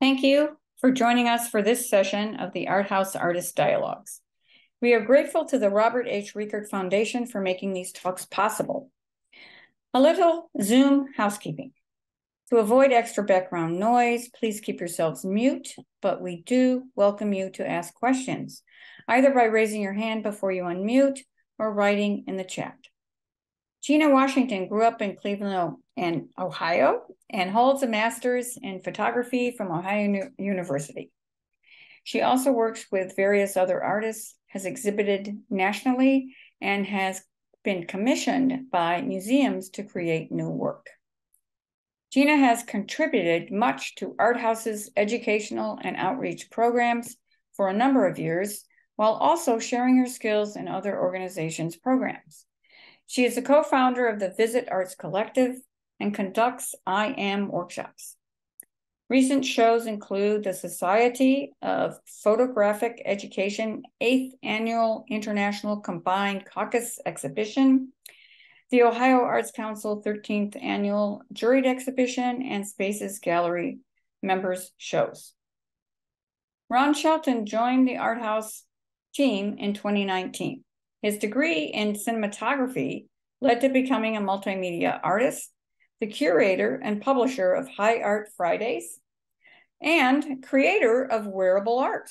Thank you for joining us for this session of the Art House Artist Dialogues. We are grateful to the Robert H. Rickert Foundation for making these talks possible. A little Zoom housekeeping. To avoid extra background noise, please keep yourselves mute, but we do welcome you to ask questions, either by raising your hand before you unmute or writing in the chat. Gina Washington grew up in Cleveland, Ohio, and holds a master's in photography from Ohio University. She also works with various other artists, has exhibited nationally, and has been commissioned by museums to create new work. Gina has contributed much to Art House's educational and outreach programs for a number of years, while also sharing her skills in other organizations' programs. She is a co-founder of the Visit Arts Collective and conducts I Am workshops. Recent shows include the Society of Photographic Education 8th Annual International Combined Caucus Exhibition, the Ohio Arts Council 13th Annual Juried Exhibition, and Spaces Gallery members shows. Ron Shelton joined the Art House team in 2019. His degree in cinematography led to becoming a multimedia artist, the curator and publisher of High Art Fridays, and creator of wearable art.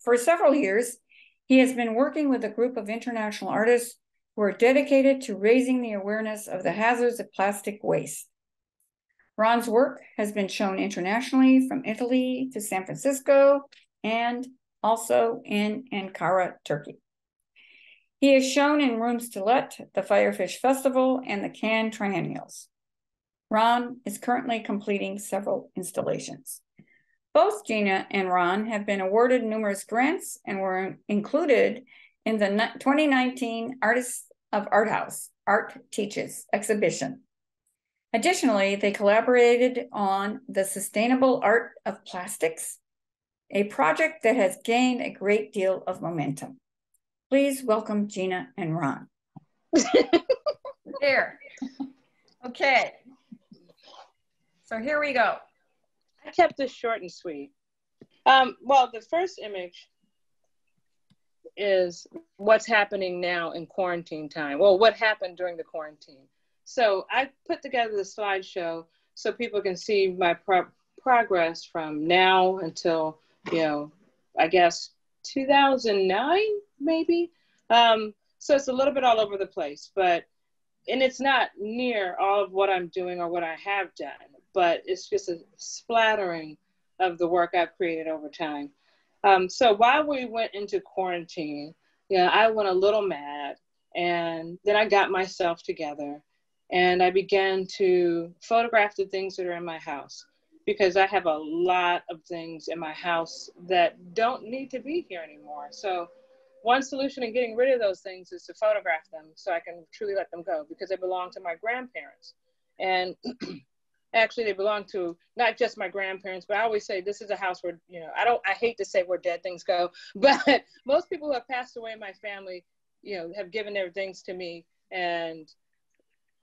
For several years, he has been working with a group of international artists who are dedicated to raising the awareness of the hazards of plastic waste. Ron's work has been shown internationally, from Italy to San Francisco and also in Ankara, Turkey. He is shown in Rooms to Let, the Firefish Festival, and the Cannes Triennials. Ron is currently completing several installations. Both Gina and Ron have been awarded numerous grants and were included in the 2019 Artists of Art House Art Teaches exhibition. Additionally, they collaborated on the Sustainable Art of Plastics, a project that has gained a great deal of momentum. Please welcome Gina and Ron. There. Okay. So here we go. I kept this short and sweet. Well, the first image is what's happening now in quarantine time. Well, what happened during the quarantine. So I put together the slideshow so people can see my progress from now until, I guess 2009, maybe. So it's a little bit all over the place, and it's not near all of what I'm doing or what I have done, but it's just a splattering of the work I've created over time. So while we went into quarantine, I went a little mad, and then I got myself together and I began to photograph the things that are in my house, because I have a lot of things in my house that don't need to be here anymore. So one solution in getting rid of those things is to photograph them so I can truly let them go, because they belong to my grandparents. And actually they belong to not just my grandparents, but I always say this is a house where, I hate to say where dead things go, but most people who have passed away in my family, have given their things to me, and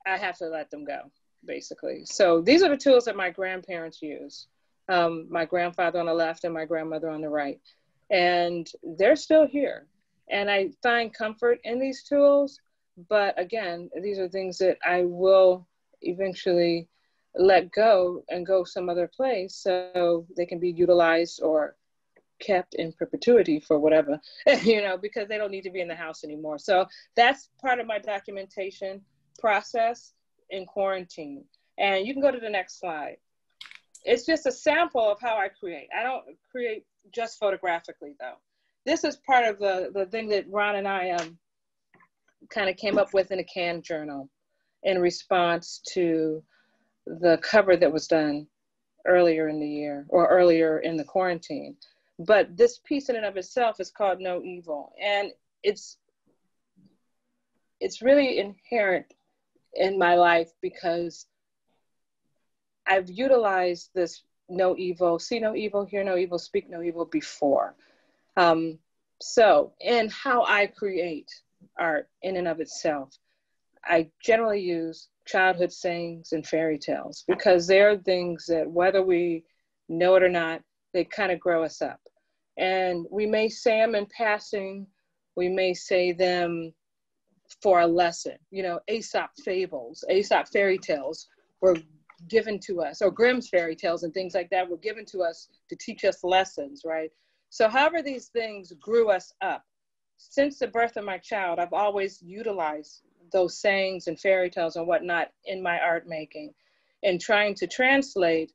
I have to let them go, basically. So these are the tools that my grandparents use. My grandfather on the left and my grandmother on the right. And they're still here. And I find comfort in these tools. But again, these are things that I will eventually let go and go some other place so they can be utilized or kept in perpetuity for whatever, because they don't need to be in the house anymore. So that's part of my documentation process in quarantine. And you can go to the next slide. It's just a sample of how I create. I don't create just photographically, though. This is part of the thing that Ron and I kind of came up with in a Cannes journal in response to the cover that was done earlier in the year or earlier in the quarantine. But this piece in and of itself is called No Evil. And it's really inherent in my life because I've utilized this no evil, see no evil, hear no evil, speak no evil before. So in how I create art in and of itself, I generally use childhood sayings and fairy tales because they're things that whether we know it or not, they kind of grow us up. And we may say them in passing, we may say them for a lesson. You know, Aesop fables, Aesop fairy tales were given to us, or Grimm's fairy tales and things like that were given to us to teach us lessons, right? So however these things grew us up, since the birth of my child, I've always utilized those sayings and fairy tales and whatnot in my art making, and trying to translate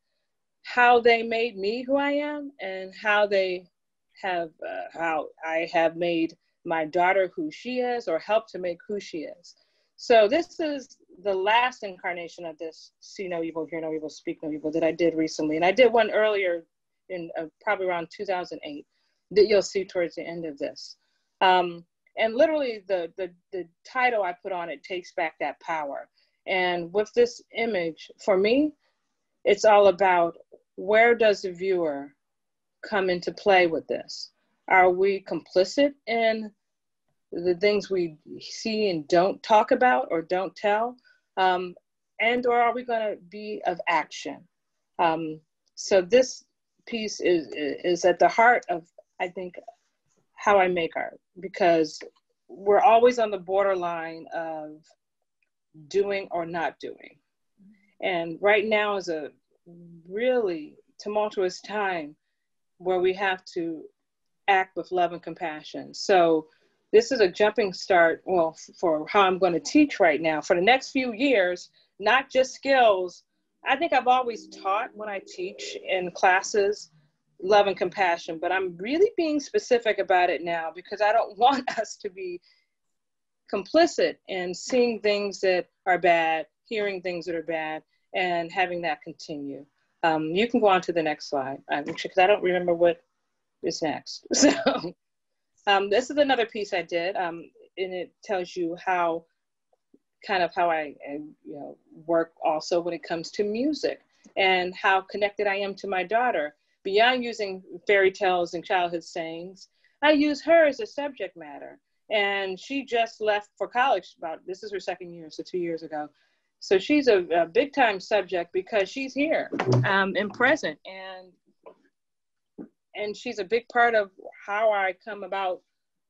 how they made me who I am, and how I have made my daughter who she is, or helped to make who she is. So this is the last incarnation of this See No Evil, Hear No Evil, Speak No Evil that I did recently. And I did one earlier in probably around 2008 that you'll see towards the end of this. And literally the title I put on it takes back that power. And with this image, for me, it's all about, where does the viewer come into play with this? Are we complicit in the things we see and don't talk about or don't tell? And or are we going to be of action? So this piece is at the heart of, I think, how I make art, because we're always on the borderline of doing or not doing. And right now is a really tumultuous time where we have to act with love and compassion. So this is a jumping start, well, for how I'm going to teach right now for the next few years, not just skills. I think I've always taught when I teach in classes, love and compassion, but I'm really being specific about it now, because I don't want us to be complicit in seeing things that are bad, hearing things that are bad, and having that continue. You can go on to the next slide, because I don't remember what is next. So this is another piece I did, and it tells you how I work also when it comes to music, and how connected I am to my daughter. Beyond using fairy tales and childhood sayings, I use her as a subject matter. And she just left for college this is her second year, so 2 years ago. So she's a big time subject, because she's here and present, and she's a big part of how I come about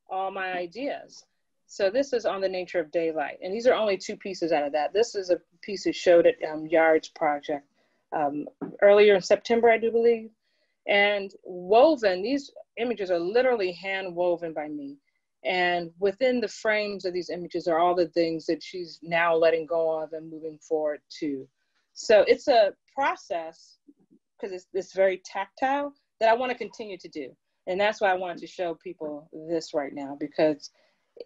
all my ideas. So this is on the nature of daylight. And these are only two pieces out of that. This is a piece that showed at Yard's project earlier in September, I do believe. And woven, these images are literally hand woven by me. And within the frames of these images are all the things that she's now letting go of and moving forward to. So it's a process, because it's very tactile, that I want to continue to do. And that's why I wanted to show people this right now, because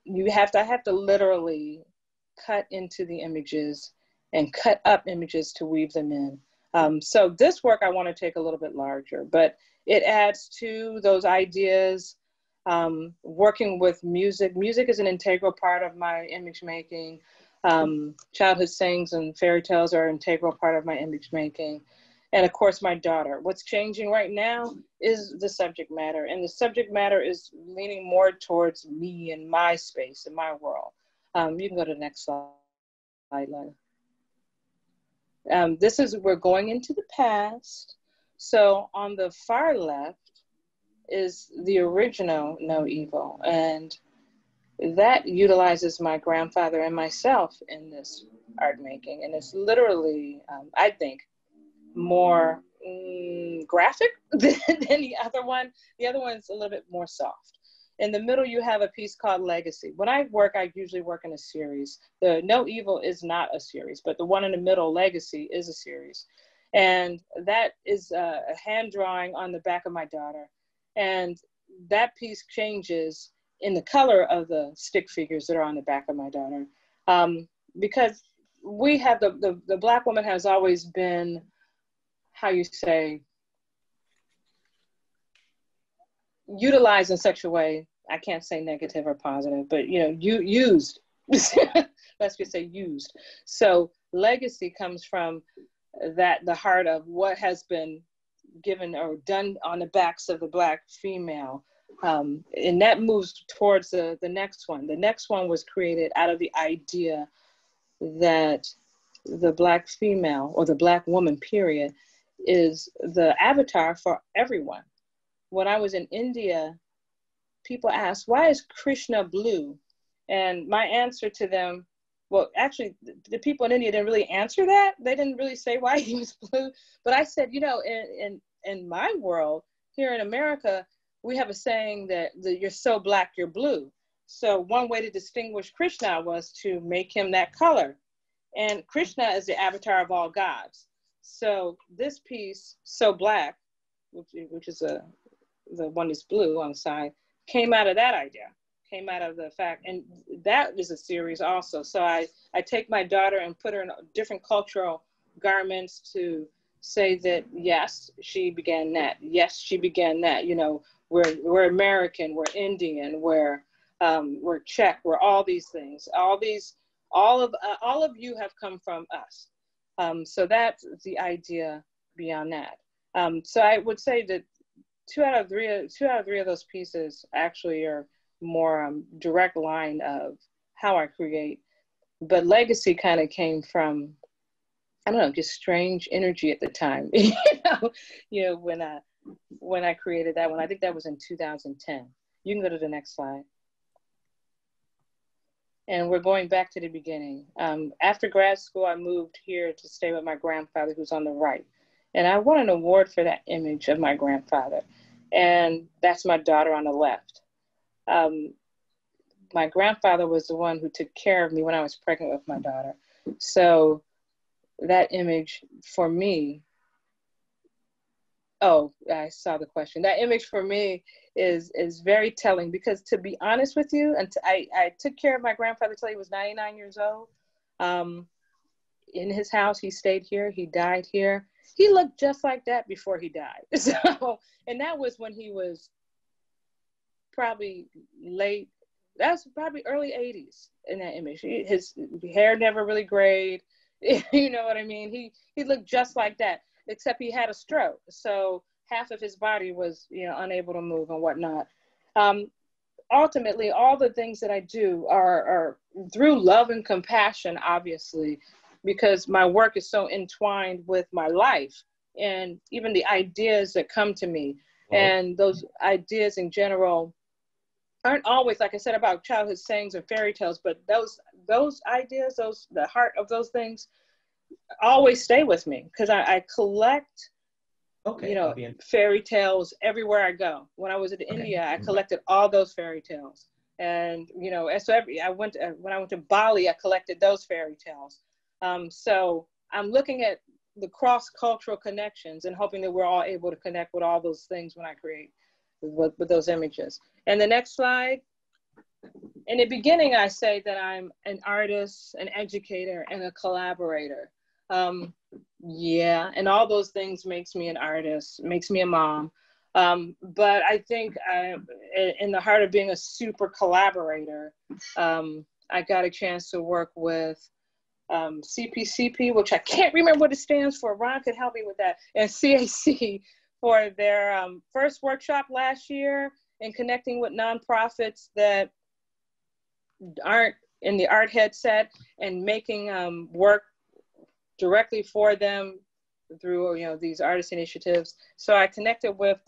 I have to literally cut into the images and cut up images to weave them in. So this work I want to take a little bit larger, but it adds to those ideas. Working with music. Music is an integral part of my image making. Childhood sayings and fairy tales are an integral part of my image making. And of course, my daughter. What's changing right now is the subject matter. And the subject matter is leaning more towards me and my space and my world. You can go to the next slide, Lila. We're going into the past. So on the far left is the original No Evil. And that utilizes my grandfather and myself in this art making. And it's literally, I think, more graphic than the other one. The other one's a little bit more soft. In the middle, you have a piece called Legacy. When I work, I usually work in a series. The No Evil is not a series, but the one in the middle, Legacy, is a series. And that is a hand drawing on the back of my daughter. And that piece changes in the color of the stick figures that are on the back of my daughter. Because we have the Black woman has always been, how you say, utilized in such a way, I can't say negative or positive, but used. Let's just say used. So legacy comes from the heart of what has been given or done on the backs of the Black female. And that moves towards the next one. The next one was created out of the idea that the Black female, or the Black woman, period, is the avatar for everyone. When I was in India, people asked, why is Krishna blue? And my answer to them, well, actually, the people in India didn't really answer that. They didn't really say why he was blue. But I said, you know, in my world, here in America, we have a saying that you're so black, you're blue. So one way to distinguish Krishna was to make him that color. And Krishna is the avatar of all gods. So this piece, So Black, which is the one that's blue on the side, came out of that idea, came out of the fact, and that is a series also. So I take my daughter and put her in different cultural garments to say that, yes, she began that. Yes, she began that. You know, we're American, we're Indian, we're Czech, we're all these things. All of you have come from us. So that's the idea beyond that. So I would say that two out of three of those pieces actually are more direct line of how I create. But legacy kind of came from, I don't know, just strange energy at the time. you know, when I created that one. I think that was in 2010. You can go to the next slide. And we're going back to the beginning. After grad school, I moved here to stay with my grandfather, who's on the right. And I won an award for that image of my grandfather. And that's my daughter on the left. My grandfather was the one who took care of me when I was pregnant with my daughter. So that image for me, oh, I saw the question. That image for me is very telling, because to be honest with you, and I took care of my grandfather till he was 99 years old. In his house, he stayed here, he died here. He looked just like that before he died. So, and that was when he was probably that's probably early 80s in that image. His hair never really grayed. You know what I mean? He looked just like that, except he had a stroke. So half of his body was, you know, unable to move and whatnot. Ultimately, all the things that I do are through love and compassion, obviously, because my work is so entwined with my life and even the ideas that come to me. Wow. And those ideas in general aren't always, like I said, about childhood sayings and fairy tales, but those ideas, the heart of those things always stay with me, because I collect, you know, fairy tales everywhere I go. When I was in India, I collected all those fairy tales. And, you know, and so when I went to Bali, I collected those fairy tales. So I'm looking at the cross-cultural connections and hoping that we're all able to connect with all those things when I create with those images. And the next slide. In the beginning, I say that I'm an artist, an educator, and a collaborator. Yeah, and all those things makes me an artist, makes me a mom. But I think in the heart of being a super collaborator, I got a chance to work with CPCP, which I can't remember what it stands for. Ron could help me with that. And CAC for their first workshop last year in connecting with nonprofits that aren't in the art headset and making work directly for them through, you know, these artist initiatives. So I connected with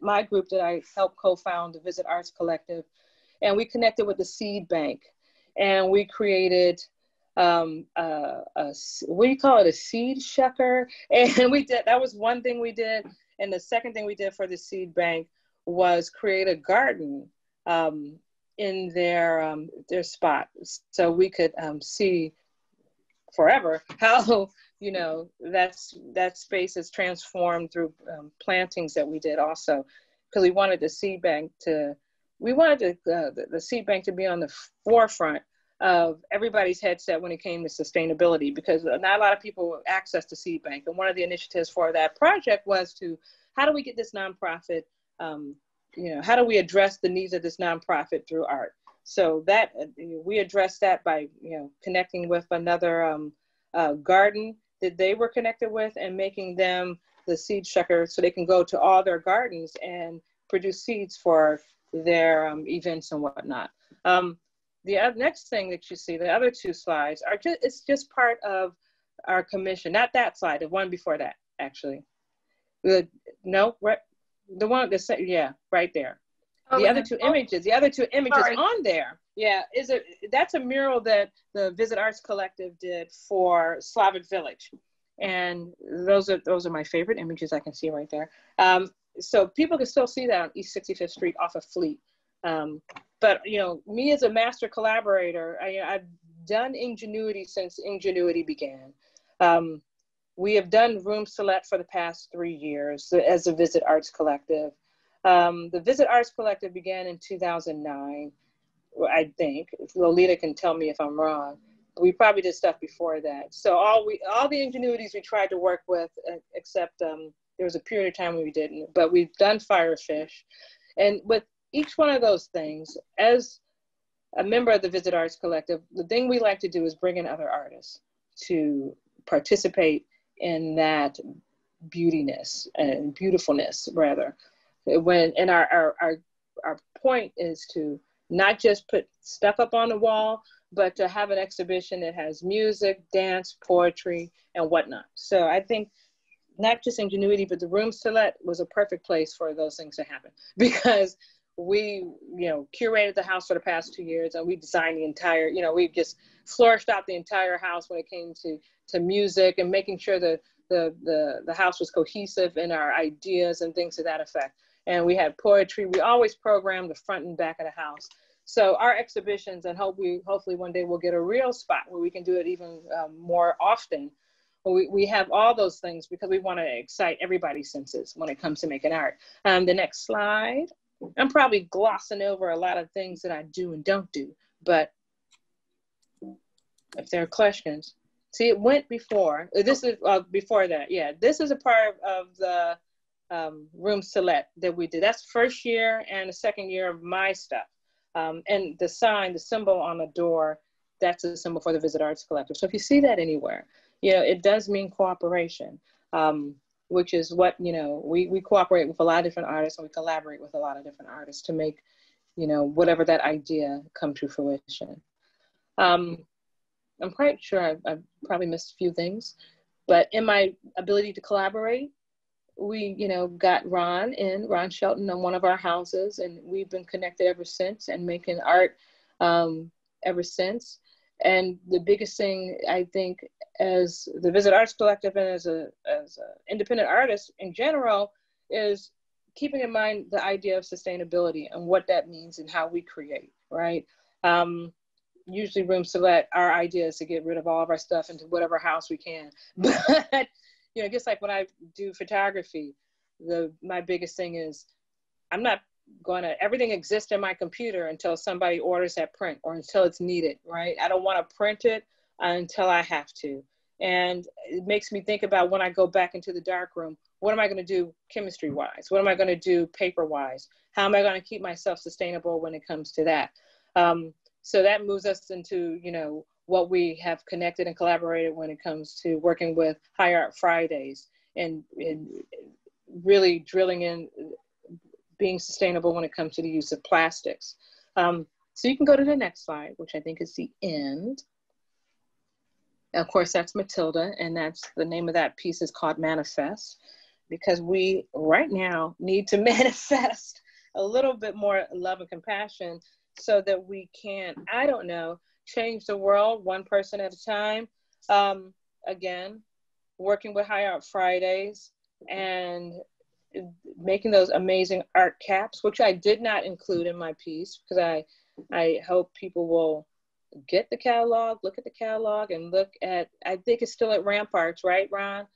my group that I helped co-found, the Visit Arts Collective, and we connected with the Seed Bank, and we created what do you call it, a seed shucker? And that was one thing we did. And the second thing we did for the Seed Bank was create a garden in their spot, so we could see forever how, you know, that space is transformed through plantings that we did also, because we wanted the seed bank the seed bank to be on the forefront of everybody's headset when it came to sustainability, because not a lot of people access the seed bank. And one of the initiatives for that project was to, how do we get this nonprofit, you know, how do we address the needs of this nonprofit through art? So that we addressed that by, you know, connecting with another garden that they were connected with and making them the seed shucker so they can go to all their gardens and produce seeds for their events and whatnot. The next thing that you see, the other two slides, it's just part of our commission, not that slide, the one before that, actually. No, right, the one that said, yeah, right there. Oh, the other two images sorry. on there, yeah, that's a mural that the Visit Arts Collective did for Slavic Village, and those are my favorite images I can see right there. So people can still see that on East 65th Street off of Fleet. But me as a master collaborator, I've done Ingenuity since Ingenuity began. We have done Room Select for the past 3 years as a Visit Arts Collective. The Visit Arts Collective began in 2009, I think. Lolita can tell me if I'm wrong. We probably did stuff before that. So all the Ingenuities we tried to work with, except there was a period of time when we didn't. But we've done Firefish. And with each one of those things, as a member of the Visit Arts Collective, the thing we like to do is bring in other artists to participate in that beautiness and beautifulness, rather. And our point is to not just put stuff up on the wall, but to have an exhibition that has music, dance, poetry, and whatnot. So I think not just Ingenuity, but the Room Select was a perfect place for those things to happen, because we, curated the house for the past 2 years, and we designed the entire, we just flourished out the entire house when it came to music and making sure that the house was cohesive in our ideas and things to that effect. And we had poetry. We always programmed the front and back of the house. So our exhibitions, and hopefully one day we'll get a real spot where we can do it even more often. We have all those things because we want to excite everybody's senses when it comes to making art. The next slide. I'm probably glossing over a lot of things that I do and don't do, but if there are questions. See, it went before. This is before that. Yeah, this is a part of the Room Select that we did. That's first year and the second year of my stuff. And the symbol on the door, that's a symbol for the Visit Arts Collective. So if you see that anywhere, it does mean cooperation, which is what, we cooperate with a lot of different artists, and we collaborate with a lot of different artists to make, whatever that idea come to fruition. I'm quite sure I've probably missed a few things, but in my ability to collaborate, we, got Ron Shelton on one of our houses, and we've been connected ever since and making art ever since. And the biggest thing, I think, as the Visit Arts Collective and as a independent artist in general, is keeping in mind the idea of sustainability and what that means and how we create, right? Usually Room Select, our idea is to get rid of all of our stuff into whatever house we can. But, just like when I do photography, my biggest thing is I'm not everything exists in my computer until somebody orders that print or until it's needed, right? I don't want to print it until I have to. And it makes me think about when I go back into the darkroom, what am I going to do chemistry-wise? What am I going to do paper-wise? How am I going to keep myself sustainable when it comes to that? So that moves us into, what we have connected and collaborated when it comes to working with High Art Fridays and really drilling in being sustainable when it comes to the use of plastics. So you can go to the next slide, which I think is the end. Of course, that's Matilda, and that's the name of that piece is called Manifest, because we right now need to manifest a little bit more love and compassion so that we can, change the world one person at a time. Again, working with High Art Fridays and making those amazing art caps, which I did not include in my piece because I hope people will get the catalog, look at the catalog, and look at, I think it's still at Ramparts, right, Ron?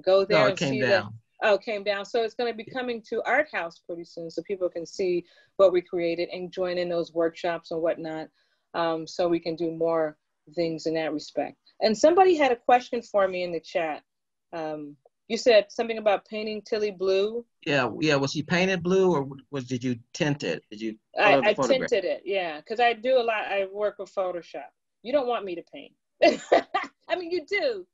Go there and see that. Oh, it came down. So it's going to be coming to Art House pretty soon so people can see what we created and join in those workshops and whatnot, so we can do more things in that respect. And somebody had a question for me in the chat. You said something about painting Tilly blue. Yeah. Was she painted blue or did you tint it? Did you? I tinted it, yeah, because I do a lot. I work with Photoshop. You don't want me to paint. I mean, you do,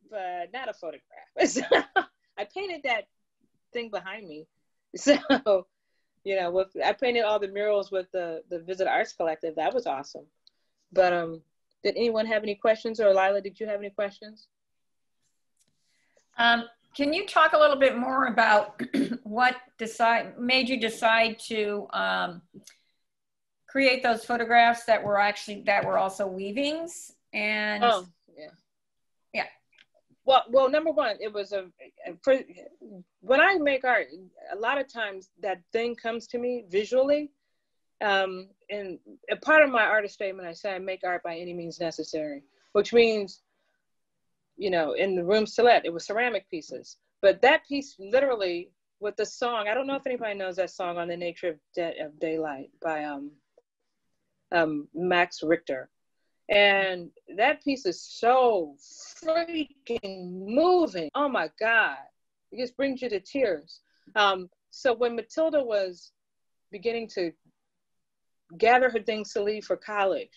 but not a photograph. I painted that thing behind me. So, I painted all the murals with the Visit Arts Collective. That was awesome. But did anyone have any questions? Or Lila, did you have any questions? Can you talk a little bit more about what made you decide to create those photographs that were also weavings? And oh yeah, yeah. Well, number one, it was when I make art, a lot of times that thing comes to me visually. And a part of my artist statement, I say I make art by any means necessary, which means, you know, in the room Silhouette, it was ceramic pieces. But that piece literally with the song, I don't know if anybody knows that song, On the Nature of Daylight by Max Richter. And that piece is so freaking moving. Oh my God. It just brings you to tears. So when Matilda was beginning to gather her things to leave for college,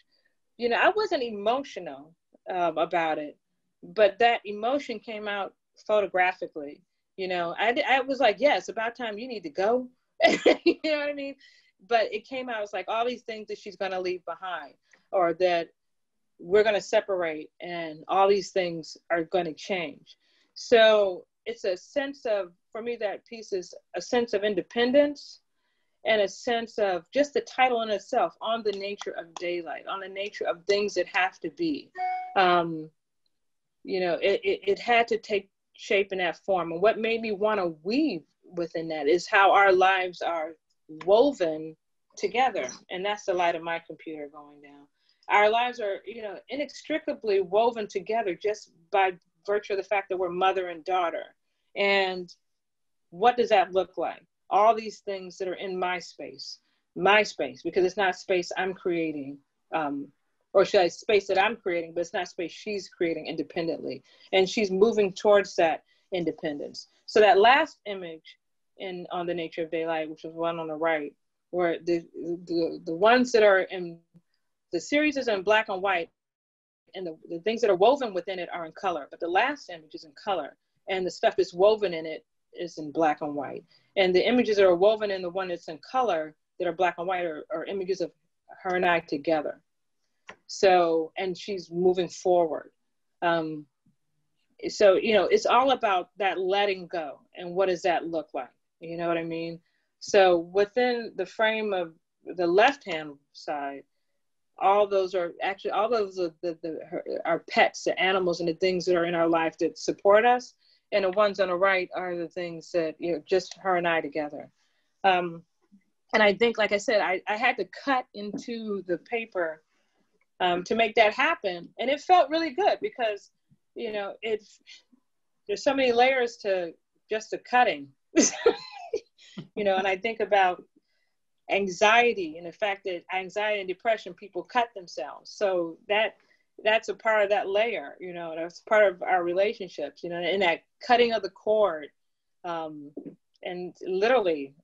you know, I wasn't emotional about it, but that emotion came out photographically. You know, I was like, yes, about time you need to go. You know what I mean? But it came out, it's like all these things that she's going to leave behind, or that we're going to separate, and all these things are going to change. So it's a sense of, for me, that piece is a sense of independence and a sense of just the title in itself, On the Nature of Daylight, on the nature of things that have to be. You know, it had to take shape in that form. And what made me want to weave within that is how our lives are woven together. And that's the light of my computer going down. Our lives are, you know, inextricably woven together just by virtue of the fact that we're mother and daughter. And what does that look like? All these things that are in my space, because it's not space I'm creating, or should I space that I'm creating, but it's not space she's creating independently. And she's moving towards that independence. So that last image On the Nature of Daylight, which was one on the right, where the ones that are in the series is in black and white, and the things that are woven within it are in color, but the last image is in color, and the stuff that's woven in it is in black and white. And the images that are woven in the one that's in color that are black and white are images of her and I together. So, and she's moving forward. So, you know, it's all about that letting go. And what does that look like? You know what I mean? So within the frame of the left-hand side, all those are our pets, the animals, and the things that are in our life that support us. And the ones on the right are the things that, you know, just her and I together. And I think, like I said, I had to cut into the paper to make that happen. And it felt really good because, you know, there's so many layers to just the cutting, you know, and I think about anxiety and the fact that anxiety and depression, people cut themselves. So that's a part of that layer, you know, that's part of our relationships, you know, and that cutting of the cord. And literally,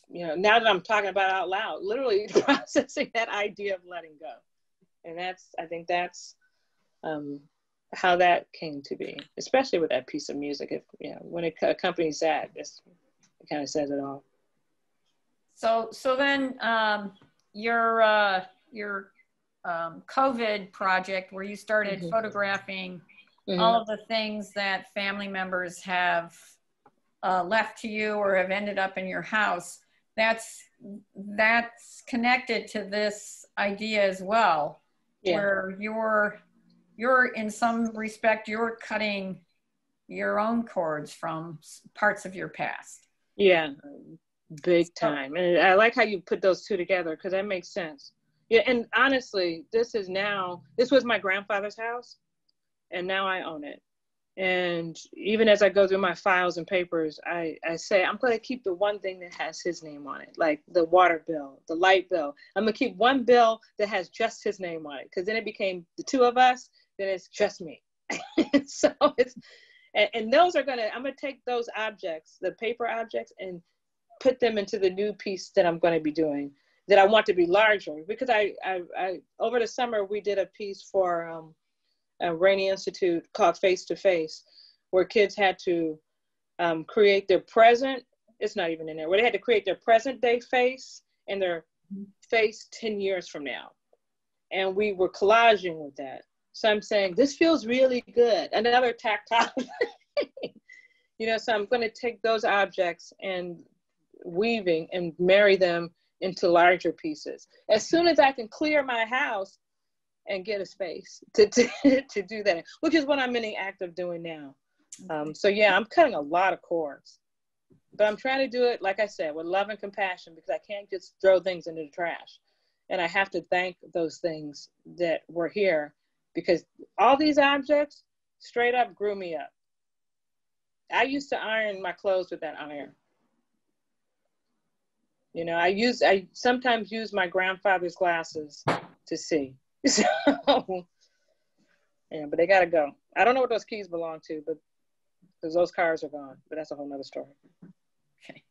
you know, now that I'm talking about it out loud, literally processing that idea of letting go. And I think that's how that came to be, especially with that piece of music. If, you know, when it accompanies that, it kind of says it all. So then your COVID project, where you started photographing all of the things that family members have left to you or have ended up in your house, that's connected to this idea as well, where you're in some respect, you're cutting your own cords from parts of your past. Yeah. Big time. And I like how you put those two together, because that makes sense. Yeah, and honestly, this was my grandfather's house, and now I own it. And even as I go through my files and papers, I say, I'm going to keep the one thing that has his name on it, like the water bill, the light bill. I'm going to keep one bill that has just his name on it, because then it became the two of us, then it's just me. So and those I'm going to take those objects, the paper objects, and put them into the new piece that I'm going to be doing, that I want to be larger. Because I over the summer, we did a piece for a Rainey Institute called Face to Face, where kids had to create their present, it's not even in there, where they had to create their present day face and their face 10 years from now. And we were collaging with that. So I'm saying, this feels really good. Another tactile You know, so I'm going to take those objects and weaving and marry them into larger pieces. As soon as I can clear my house and get a space to do that, which is what I'm in the act of doing now. So yeah, I'm cutting a lot of cords, but I'm trying to do it, like I said, with love and compassion, because I can't just throw things into the trash. And I have to thank those things that were here, because all these objects straight up grew me up. I used to iron my clothes with that iron. You know, I sometimes use my grandfather's glasses to see. So, yeah, but they gotta go. I don't know what those keys belong to, but because those cars are gone, but that's a whole nother story. Okay.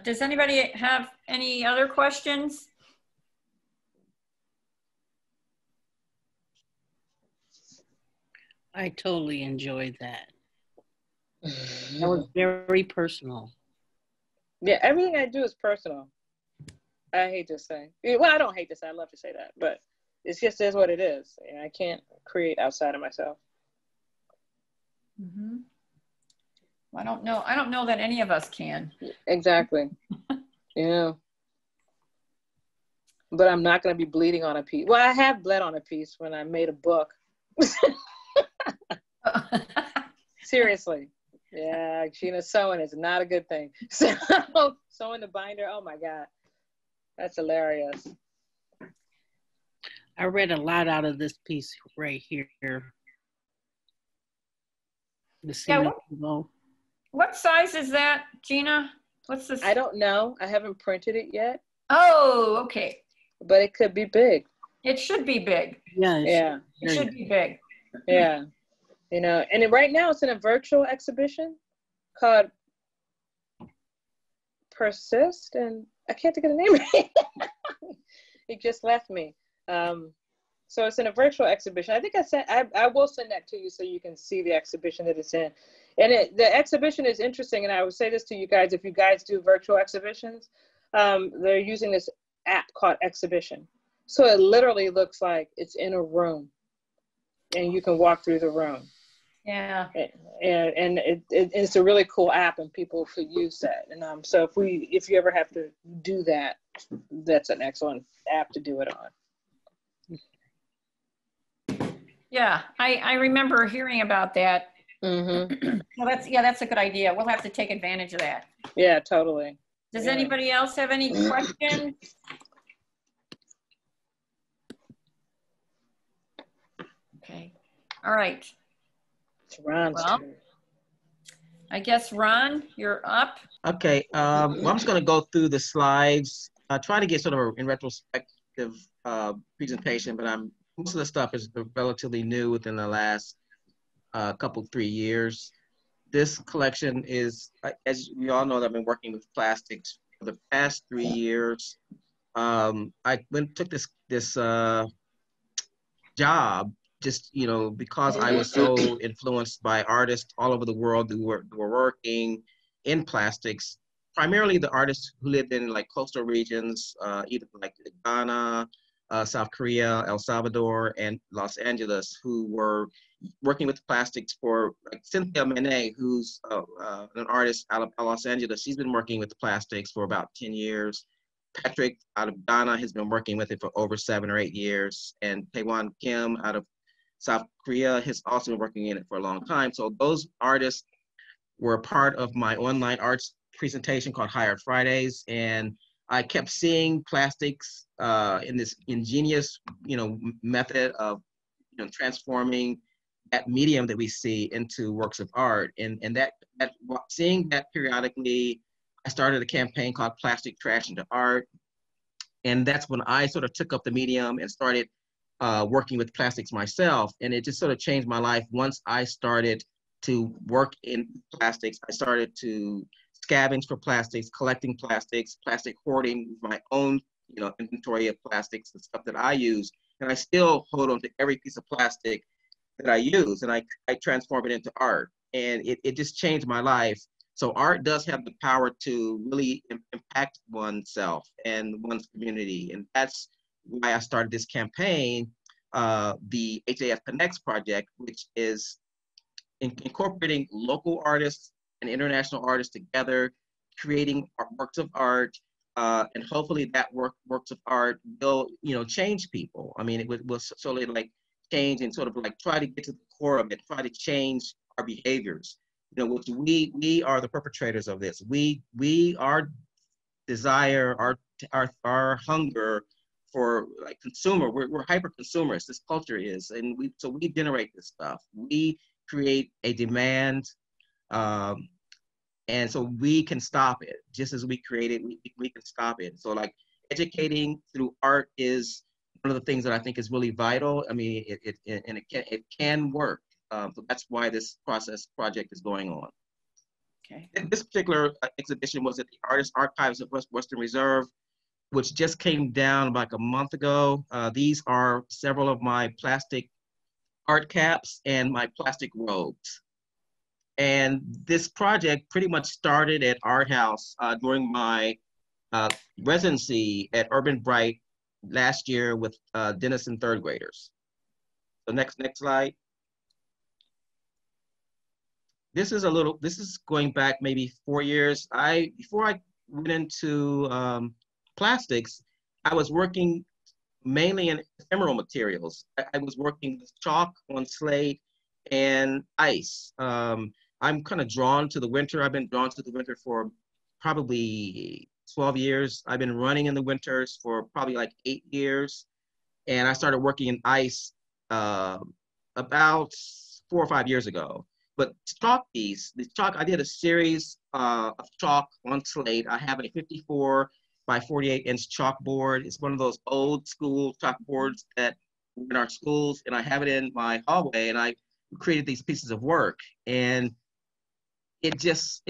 Does anybody have any other questions? I totally enjoyed that. That was very personal. Yeah, everything I do is personal. I hate to say. Well, I don't hate to say. I love to say that, but it's just is what it is. I can't create outside of myself. Mm-hmm. I don't know. I don't know that any of us can. Exactly. Yeah. But I'm not going to be bleeding on a piece. Well, I have bled on a piece when I made a book. Seriously. Yeah, Gina, sewing is not a good thing. So, sewing the binder, oh my God. That's hilarious. I read a lot out of this piece right here. Yeah, what size is that, Gina? What's this? I don't know. I haven't printed it yet. Oh, okay. But it could be big. It should be big. Yeah. It should be big. Yeah. You know, and right now it's in a virtual exhibition called Persist, and I can't think of the name. It just left me. So it's in a virtual exhibition. I think I will send that to you so you can see the exhibition that it's in. And the exhibition is interesting, and I would say this to you guys, if you guys do virtual exhibitions, they're using this app called Exhibition. So it literally looks like it's in a room, and you can walk through the room. Yeah. And it's a really cool app, and people could use that. And so if you ever have to do that, that's an excellent app to do it on. Yeah, I remember hearing about that. Mm-hmm. Well, that's a good idea. We'll have to take advantage of that. Yeah, totally. Does anybody else have any questions? Okay. All right. It's Ron's turn. I guess Ron, you're up. Okay. Well, I'm just going to go through the slides, try to get sort of a in retrospective presentation, but most of the stuff is relatively new within the last couple, 3 years. This collection is, as we all know, that I've been working with plastics for the past 3 years. I took this job just, because I was so influenced by artists all over the world who were working in plastics, primarily the artists who lived in like coastal regions, either like Ghana, South Korea, El Salvador, and Los Angeles, who were working with plastics for, like Cynthia Manet, who's an artist out of Los Angeles. She's been working with the plastics for about 10 years. Patrick out of Ghana has been working with it for over 7 or 8 years. And Taewon Kim out of South Korea has also been working in it for a long time. So those artists were a part of my online arts presentation called Hired Fridays. And I kept seeing plastics in this ingenious, method of, transforming that medium that we see into works of art. And that seeing that periodically, I started a campaign called Plastic Trash into Art. And that's when I sort of took up the medium and started working with plastics myself. And it just sort of changed my life. Once I started to work in plastics, I started to scavenge for plastics, collecting plastics, plastic hoarding, my own inventory of plastics and stuff that I use. And I still hold on to every piece of plastic that I use, and I transform it into art. And it just changed my life. So art does have the power to really impact oneself and one's community. And that's why I started this campaign, the HAF Connects project, which is incorporating local artists and international artists together, creating works of art, and hopefully that works of art will, change people. I mean, it will sort of like change and sort of like try to get to the core of it, try to change our behaviors. Which we are the perpetrators of this. Our desire, our hunger for like consumer, we're hyper consumers. This culture is, and we generate this stuff. We create a demand, and so we can stop it. Just as we create it, we can stop it. So like educating through art is one of the things that I think is really vital. I mean, it can work. So that's why this project is going on. Okay. This particular exhibition was at the Artist Archives of Western Reserve, which just came down like a month ago. These are several of my plastic art caps and my plastic robes. And this project pretty much started at Art House during my residency at Urban Bright last year with Denison third graders. So next slide. This is going back maybe 4 years. Before I went into plastics, I was working mainly in ephemeral materials. I was working with chalk on slate and ice. I'm kind of drawn to the winter. I've been drawn to the winter for probably 12 years. I've been running in the winters for probably like 8 years. And I started working in ice about 4 or 5 years ago. But I did a series of chalk on slate. I have a 54 by 48 inch chalkboard. It's one of those old school chalkboards that in our schools, and I have it in my hallway, and I created these pieces of work. And it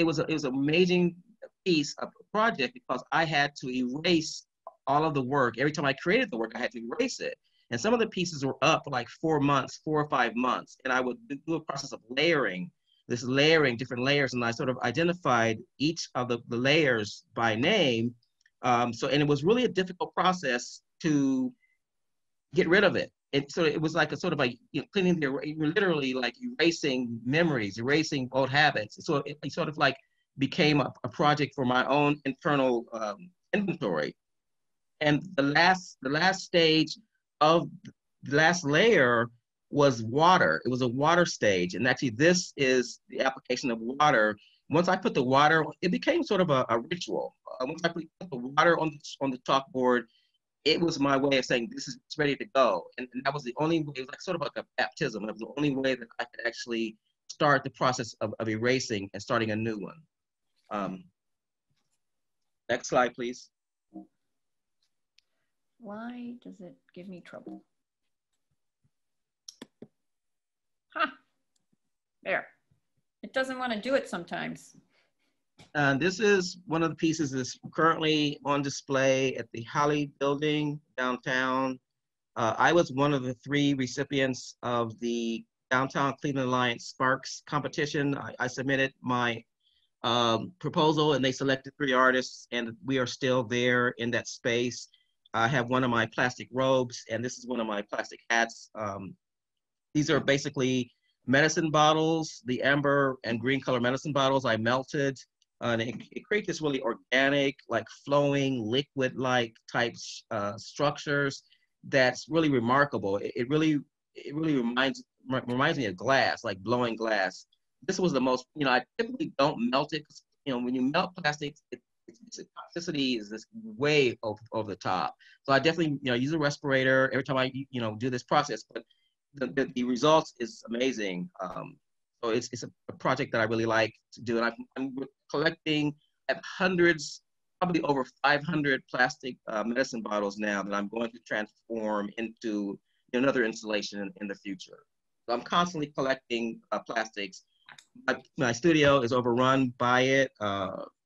was an amazing piece of a project because I had to erase all of the work. Every time I created the work, I had to erase it. And some of the pieces were up for like 4 months, 4 or 5 months. And I would do a process of layering, different layers. And I sort of identified each of the layers by name. And it was really a difficult process to get rid of it. It was like a sort of like, cleaning literally like erasing memories, erasing old habits. So it sort of like became a project for my own internal inventory. And the last stage of the last layer was water. It was a water stage. And actually this is the application of water. Once I put the water, it became sort of a ritual. Once I put the water on the chalkboard, it was my way of saying, it's ready to go. And that was the only way, it was like sort of like a baptism. It was the only way that I could actually start the process of erasing and starting a new one. Next slide, please. Why does it give me trouble? There. It doesn't want to do it sometimes. This is one of the pieces that's currently on display at the Holly Building downtown. I was one of the 3 recipients of the Downtown Cleveland Alliance Sparks competition. I submitted my proposal and they selected 3 artists, and we are still there in that space. I have one of my plastic robes, and this is one of my plastic hats. These are basically medicine bottles, the amber and green color medicine bottles I melted. And it creates this really organic, like flowing, liquid-like type structures that's really remarkable. It really reminds me of glass, like blowing glass. This was the most, I typically don't melt it. When you melt plastics, its toxicity is this way over the top. So I definitely, use a respirator every time I, do this process. But the results is amazing. So it's a project that I really like to do, and I'm collecting at hundreds, probably over 500 plastic medicine bottles now that I'm going to transform into another installation in the future. So I'm constantly collecting plastics. My studio is overrun by it.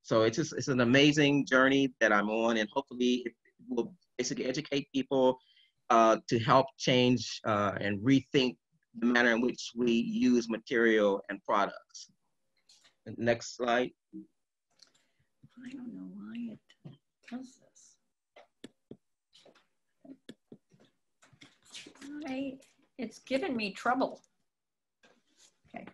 So it's an amazing journey that I'm on, and hopefully it will basically educate people to help change and rethink the manner in which we use material and products. Next slide. I don't know why it does this. It's given me trouble. Okay.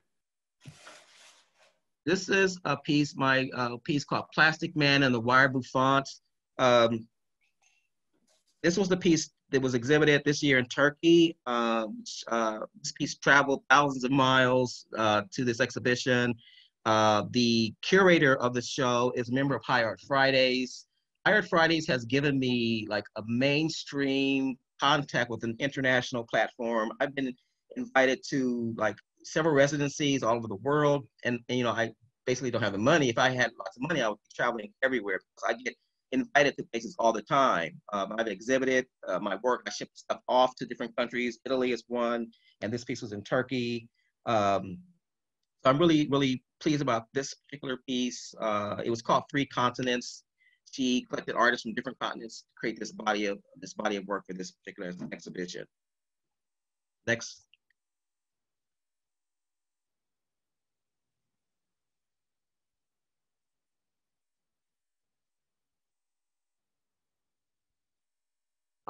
This is a piece, my piece called Plastic Man and the Wire Bouffant. Um, this was the piece that was exhibited this year in Turkey. This piece traveled thousands of miles to this exhibition. The curator of the show is a member of High Art Fridays. High Art Fridays has given me like a mainstream contact with an international platform. I've been invited to like several residencies all over the world, and you know, I basically don't have the money. If I had lots of money, I would be traveling everywhere because I get invited to places all the time. I've exhibited my work. I ship stuff off to different countries. Italy is one, and this piece was in Turkey. So I'm really, really pleased about this particular piece. It was called Three Continents. She collected artists from different continents to create this body of work for this particular exhibition. Next.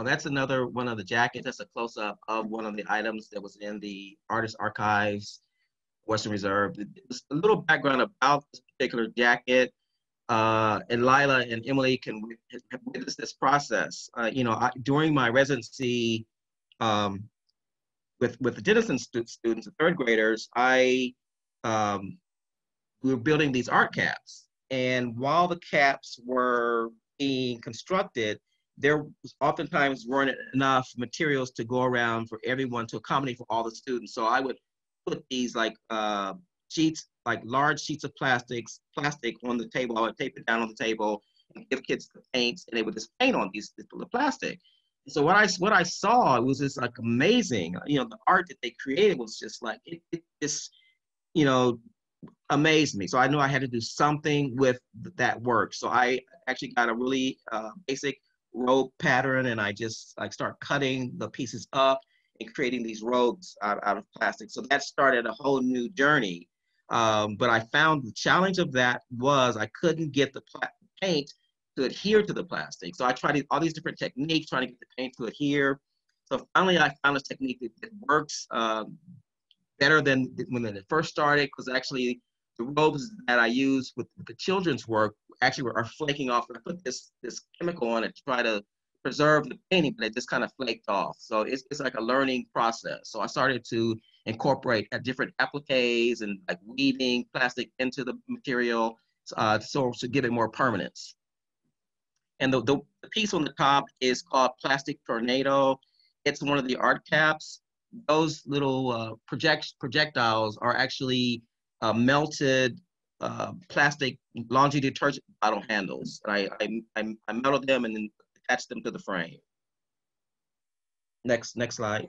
That's another one of the jackets. That's a close-up of one of the items that was in the Artist Archives, Western Reserve. Just a little background about this particular jacket. And Lila and Emily can have witnessed this process. You know, during my residency with the Denison students, the third graders, we were building these art caps. And while the caps were being constructed, there was oftentimes weren't enough materials to go around for everyone to accommodate for all the students. So I would put these like sheets, like large sheets of plastic on the table. I would tape it down on the table and give kids the paints, and they would just paint on these the plastic. So what I saw was just like amazing. You know, the art that they created was just like it just, you know, amazed me. So I knew I had to do something with that work. So I actually got a really basic robe pattern, and I just like start cutting the pieces up and creating these robes out of plastic. So that started a whole new journey. But I found the challenge of that was I couldn't get the paint to adhere to the plastic. So I tried all these different techniques trying to get the paint to adhere. So finally I found a technique that works better than when it first started, because actually the robes that I use with the children's work actually are flaking off. I put this chemical on it to try to preserve the painting, but it just kind of flaked off. So it's like a learning process. So I started to incorporate different appliques and like weaving plastic into the material so to give it more permanence. And the piece on the top is called Plastic Tornado. It's one of the art caps. Those little projectiles are actually melted plastic laundry detergent bottle handles. And I melted them and then attached them to the frame. Next slide.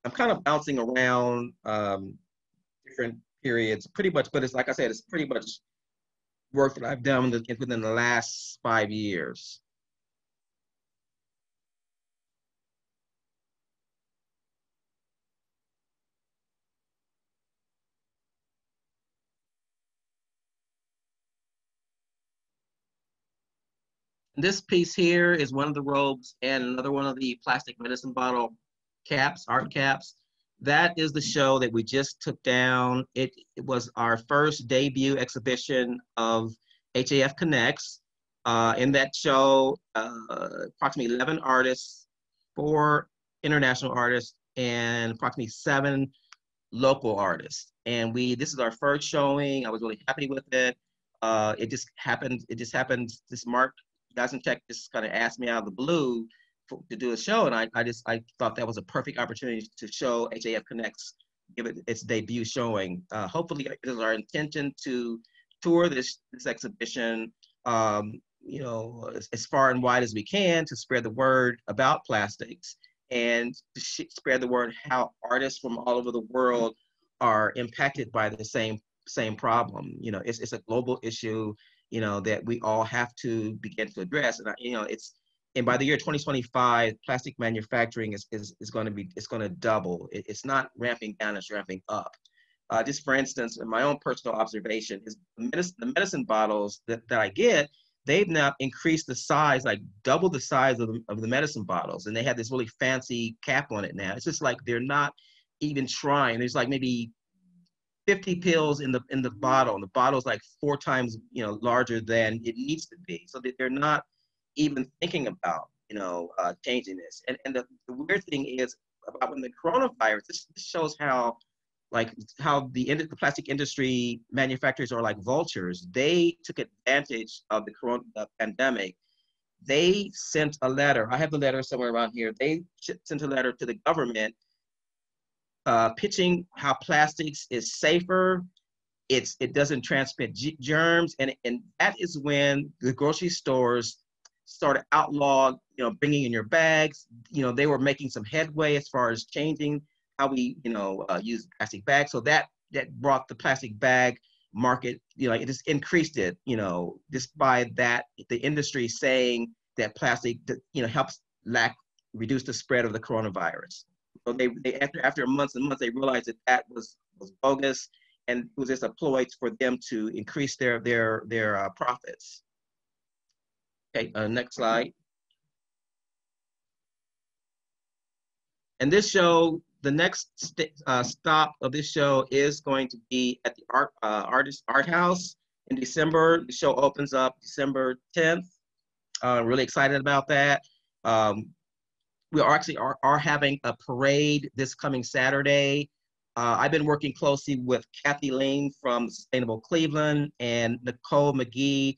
I'm kind of bouncing around different periods, pretty much, but it's like I said, it's pretty much work that I've done within the last 5 years. This piece here is one of the robes and another one of the plastic medicine bottle caps, art caps. That is the show that we just took down. It was our first debut exhibition of HAF Connects. In that show, approximately 11 artists, 4 international artists, and approximately 7 local artists. And this is our first showing. I was really happy with it. It just happened this March. Tech just kind of asked me out of the blue to do a show, and I thought that was a perfect opportunity to show HAF Connects, give it its debut showing. Hopefully, it is our intention to tour this exhibition, you know, as far and wide as we can to spread the word about plastics and to spread the word how artists from all over the world are impacted by the same problem. You know, it's a global issue, you know, that we all have to begin to address. And you know, and by the year 2025, plastic manufacturing is going to double. It's not ramping down, it's ramping up. Just for instance, in my own personal observation, is the medicine bottles that I get, they've now increased the size, like double the size of the medicine bottles. And they have this really fancy cap on it now. It's just like they're not even trying. There's like maybe 50 pills in the bottle, and the bottle is like 4 times, larger than it needs to be. So that they're not even thinking about, changing this. And the weird thing is about when the coronavirus, this shows how the plastic industry manufacturers are like vultures. They took advantage of the corona pandemic. They sent a letter. I have the letter somewhere around here. They sent a letter to the government pitching how plastics is safer. It doesn't transmit germs, and that is when the grocery stores started outlawing, bringing in your bags. They were making some headway as far as changing how we, use plastic bags. So that brought the plastic bag market, it just increased it, just by that, the industry saying that plastic, helps reduce the spread of the coronavirus. So they after months and months, they realized that was bogus, and it was just a ploy for them to increase their profits. Okay, next slide. And this show, the next stop of this show is going to be at the Art House in December. The show opens up December 10th. Really excited about that. We are having a parade this coming Saturday. I've been working closely with Kathy Lane from Sustainable Cleveland and Nicole McGee.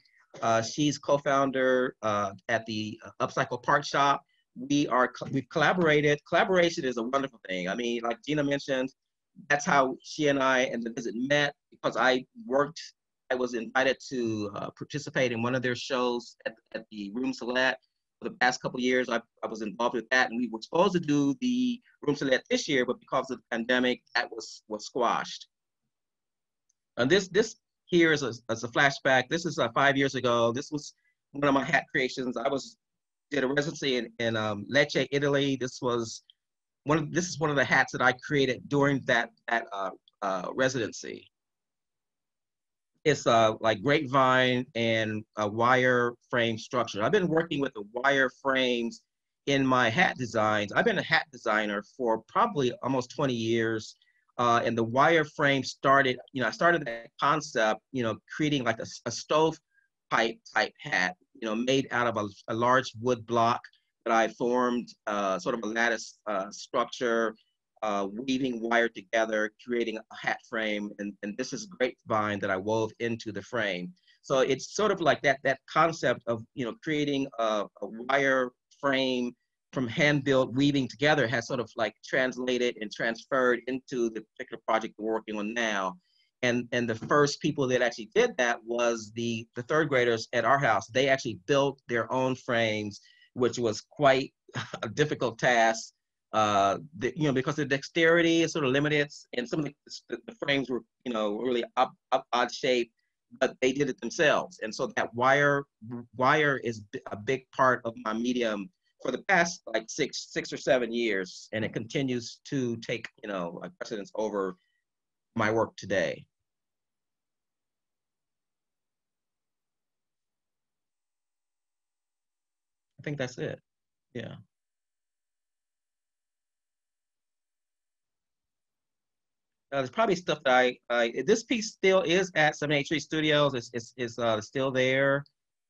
She's co-founder at the Upcycle Park Shop. We've collaborated. Collaboration is a wonderful thing. I mean, like Gina mentioned, that's how she and I and the visit met, because I was invited to participate in one of their shows at the Room Select. For the past couple of years, I was involved with that, and we were supposed to do the Room Select this year, but because of the pandemic, that was squashed. And this here is a flashback. This is 5 years ago. This was one of my hat creations. I did a residency in Lecce, Italy. This is one of the hats that I created during that residency. It's like grapevine and a wire frame structure. I've been working with the wire frames in my hat designs. I've been a hat designer for probably almost 20 years. And the wire frame started, I started that concept, creating like a stove pipe type hat, made out of a large wood block that I formed, sort of a lattice structure, weaving wire together, creating a hat frame, and this is grapevine that I wove into the frame. So it's sort of like that concept of creating a wire frame from hand-built weaving together has sort of like translated and transferred into the particular project we're working on now. And the first people that actually did that was the third graders at our house. They actually built their own frames, which was quite a difficult task. Because the dexterity is sort of limited, and some of the frames were, really odd shape, but they did it themselves. And so that wire is a big part of my medium for the past like six or 7 years, and it continues to take, precedence over my work today. I think that's it. Yeah. There's probably stuff that this piece still is at 783 Studios. It's still there.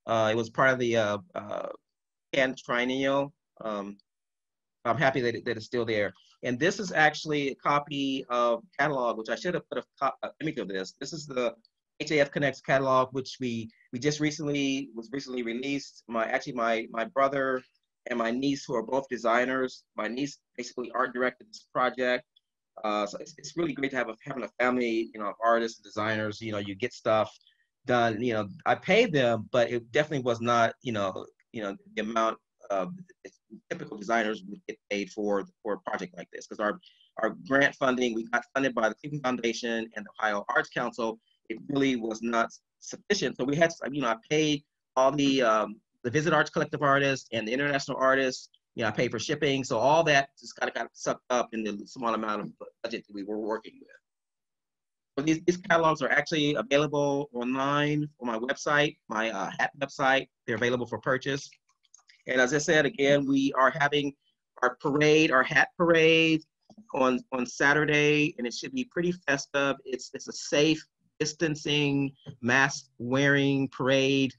It was part of the Cannes Triennial. I'm happy that it's still there. And this is actually a copy of catalog, which I should have put an image of this. This is the HAF Connects catalog, which we just was recently released. My brother and my niece, who are both designers. My niece basically art directed this project. So it's really great to having a family, of artists and designers. You get stuff done. I paid them, but it definitely was not, the amount of typical designers would get paid for a project like this. Because our grant funding, we got funded by the Cleveland Foundation and the Ohio Arts Council. It really was not sufficient. So we had, I paid all the Visit Arts Collective artists and the international artists. I paid for shipping. So all that just kind of got sucked up in the small amount of budget that we were working with. So these catalogs are actually available online on my website, my hat website. They're available for purchase. And as I said, again, we are having our parade, our hat parade on Saturday, and it should be pretty festive. It's a safe distancing, mask wearing parade.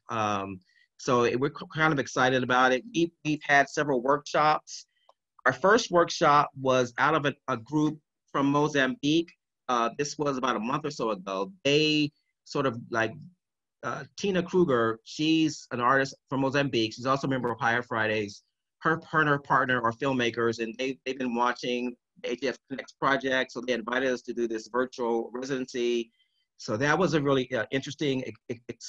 So we're kind of excited about it. We've had several workshops. Our first workshop was out of a group from Mozambique. This was about a month or so ago. They sort of like Tina Kruger, she's an artist from Mozambique. She's also a member of Higher Fridays. Her and her partner are filmmakers, and they've been watching the HF Connects project, so they invited us to do this virtual residency. So that was a really interesting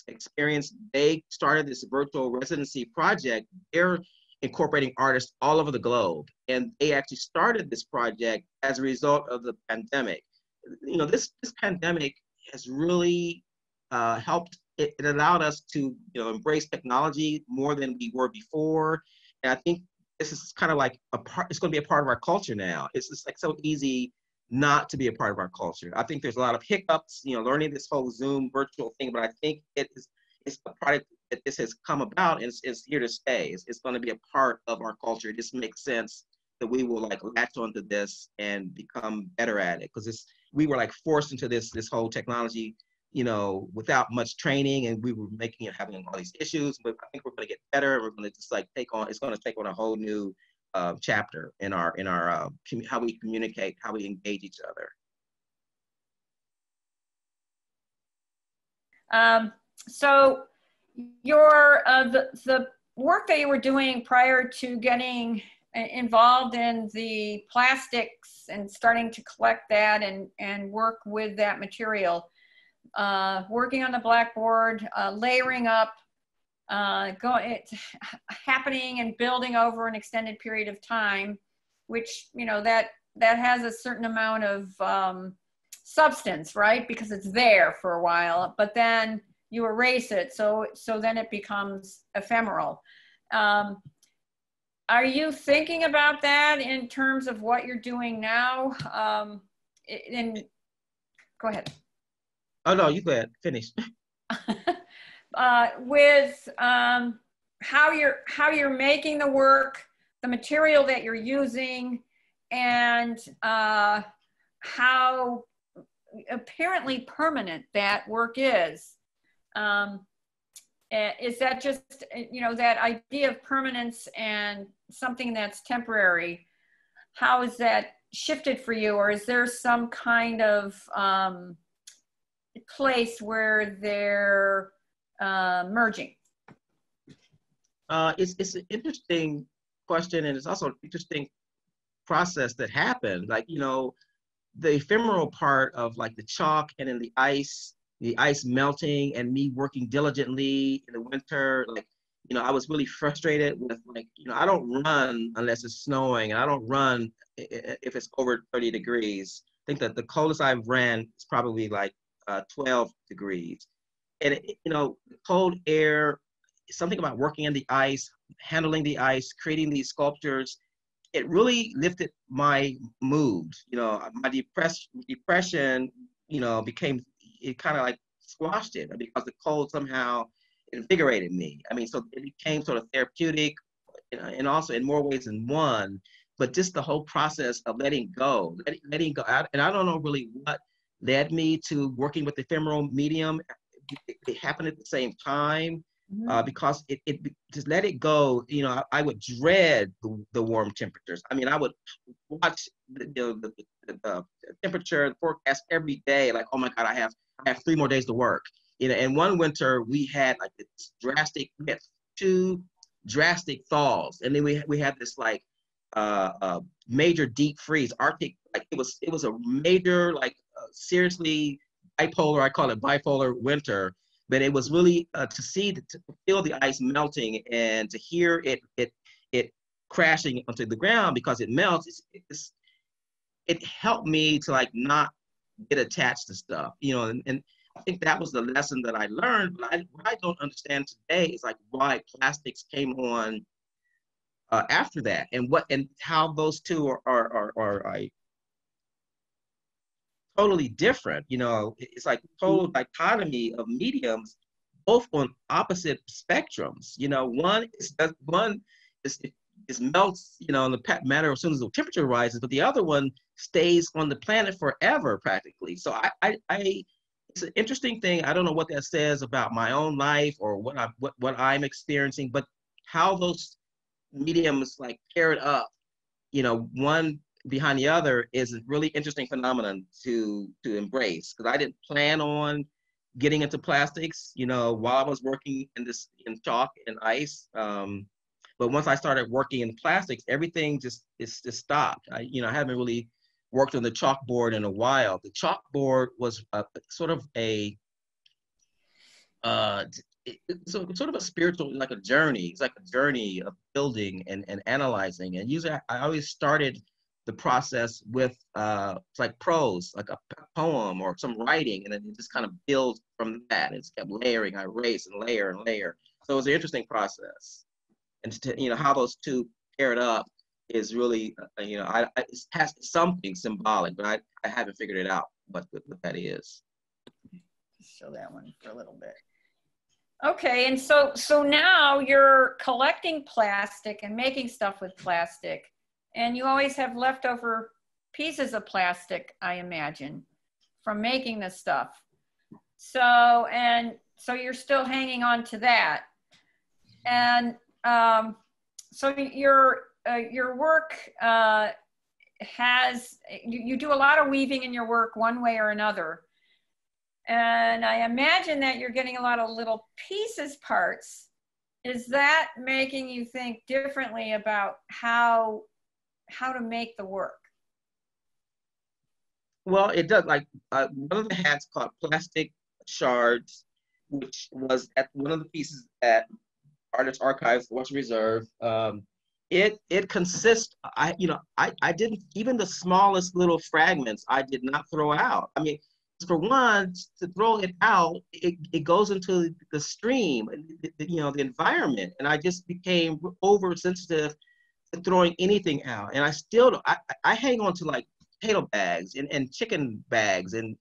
experience. They started this virtual residency project. They're incorporating artists all over the globe, and they actually started this project as a result of the pandemic. You know, this pandemic has really helped. It allowed us to, you know, embrace technology more than we were before. And I think this is kind of like it's going to be a part of our culture now. It's just like so easy not to be a part of our culture. I think there's a lot of hiccups, you know, learning this whole Zoom virtual thing, but I think it's a product that this has come about, and it's here to stay. It's going to be a part of our culture. It just makes sense that we will like latch onto this and become better at it, because we were like forced into this whole technology, you know, without much training, and we were having all these issues. But I think we're going to get better. We're going to just like it's going to take on a whole new chapter in our how we communicate, how we engage each other. So your the work that you were doing prior to getting involved in the plastics and starting to collect that and work with that material, working on the blackboard, layering up, it's happening and building over an extended period of time, which, you know, that has a certain amount of substance, right? Because it's there for a while, but then you erase it, so then it becomes ephemeral. Are you thinking about that in terms of what you're doing now? Go ahead. Oh no, you go ahead. Finish. With how you're making the work, the material that you're using, and how apparently permanent that work is. Is that just, you know, that idea of permanence and something that's temporary? How is that shifted for you, or is there some kind of place where they're merging? It's an interesting question, and it's also an interesting process that happened. Like, you know, the ephemeral part of like the chalk and then the ice melting, and me working diligently in the winter. Like, you know, I was really frustrated with, like, you know, I don't run unless it's snowing, and I don't run if it's over 30 degrees. I think that the coldest I've ran is probably like 12 degrees. And, you know, cold air, something about working in the ice, handling the ice, creating these sculptures, it really lifted my mood. You know, my depression, you know, it kind of like squashed it, because the cold somehow invigorated me. I mean, so it became sort of therapeutic, and also in more ways than one. But just the whole process of letting go out, and I don't know really what led me to working with the ephemeral medium. It happened at the same time. Because it just let it go. You know, I would dread the warm temperatures. I mean, I would watch the temperature, the forecast every day. Like, oh my God, I have 3 more days to work. You know, and one winter we had like this we had 2 drastic thaws, and then we had this like major deep freeze, Arctic. Like it was a major, like seriously bipolar. I call it bipolar winter. But it was really to feel the ice melting, and to hear it crashing onto the ground because it melts. It helped me to like not get attached to stuff, you know. And I think that was the lesson that I learned. But what I don't understand today is like why plastics came on after that, and how those two are totally different. You know, it's like total dichotomy of mediums, both on opposite spectrums. You know, one is melts, you know, in the matter as soon as the temperature rises, but the other one stays on the planet forever, practically. So it's an interesting thing. I don't know what that says about my own life or what I'm experiencing, but how those mediums like paired up, you know, one behind the other is a really interesting phenomenon to embrace, because I didn't plan on getting into plastics, you know, while I was working in chalk and ice. But once I started working in plastics, everything just stopped. I haven't really worked on the chalkboard in a while. The chalkboard was sort of a sort of a spiritual, like a journey. It's like a journey of building and analyzing. And usually I always started the process with like prose, like a poem or some writing, and then it just kind of builds from that. It's kept layering. I erase and layer and layer. So it was an interesting process. And how those two paired up is really, it has something symbolic, but I haven't figured it out what that is. Just show that one for a little bit. Okay, and so now you're collecting plastic and making stuff with plastic, and you always have leftover pieces of plastic, I imagine, from making this stuff. So you're still hanging on to that. And so your work you do a lot of weaving in your work one way or another. And I imagine that you're getting a lot of little parts. Is that making you think differently about how to make the work? Well, it does. Like one of the hats called Plastic Shards, which was at one of the pieces at Artist Archives, Western Reserve. It consists. I didn't, even the smallest little fragments I did not throw out. I mean, for one, to throw it out, it goes into the stream, the environment, and I just became oversensitive to throwing anything out. And I still, I hang on to like potato bags and chicken bags, and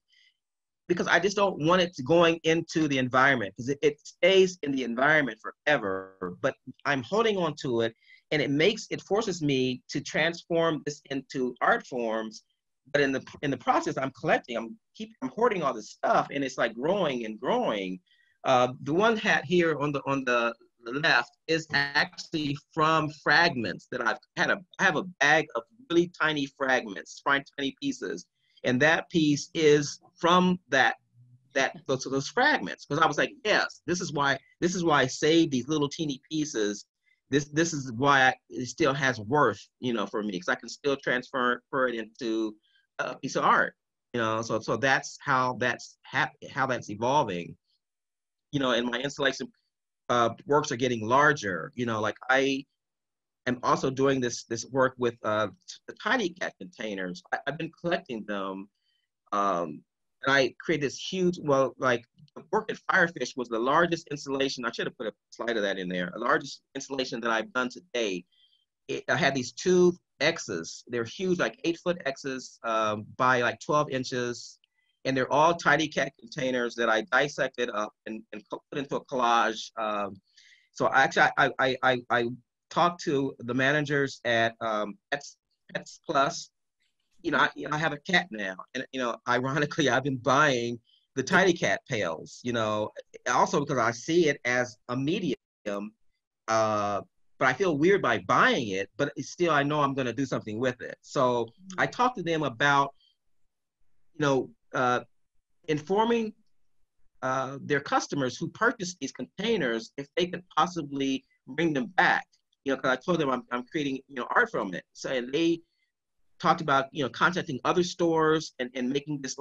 because I just don't want it going into the environment, because it stays in the environment forever. But I'm holding on to it, and it forces me to transform this into art forms. But in the process, I'm collecting, I'm hoarding all this stuff, and it's like growing and growing. The one hat here on the left is actually from fragments that I have a bag of really tiny fragments, tiny pieces, and that piece is from those fragments. Because I was like, yes, this is why I saved these little teeny pieces. This is why it still has worth, for me, because I can still transfer it into a piece of art, so that's how that's evolving, and my installation works are getting larger, like I am also doing this work with the tiny cat containers. I've been collecting them, and I created this huge, like the work at Firefish was the largest installation. I should have put a slide of that in there. The largest installation that I've done to date. I had these two X's. They're huge, like 8-foot X's by like 12 inches. And they're all tiny cat containers that I dissected up and put into a collage. So actually, I talked to the managers at Pets Plus. I have a cat now. And, ironically, I've been buying the tiny cat pails, also because I see it as a medium. But I feel weird by buying it, but still I know I'm going to do something with it. So I talked to them about, informing their customers who purchase these containers if they could possibly bring them back. Because I told them I'm creating, art from it. So, and they talked about, contacting other stores and making this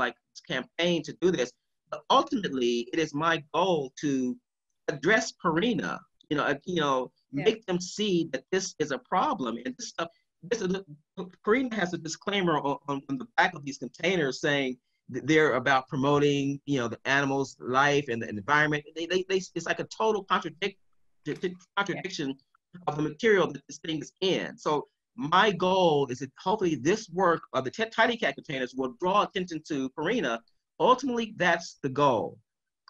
campaign to do this. But ultimately, it is my goal to address Purina. Make them see that this is a problem, and this stuff. Purina has a disclaimer on the back of these containers saying that they're about promoting, the animal's life and the environment. It's like a total contradiction of the material that this thing is in. So my goal is that hopefully this work of the Tidy Cat containers will draw attention to Purina. Ultimately, that's the goal.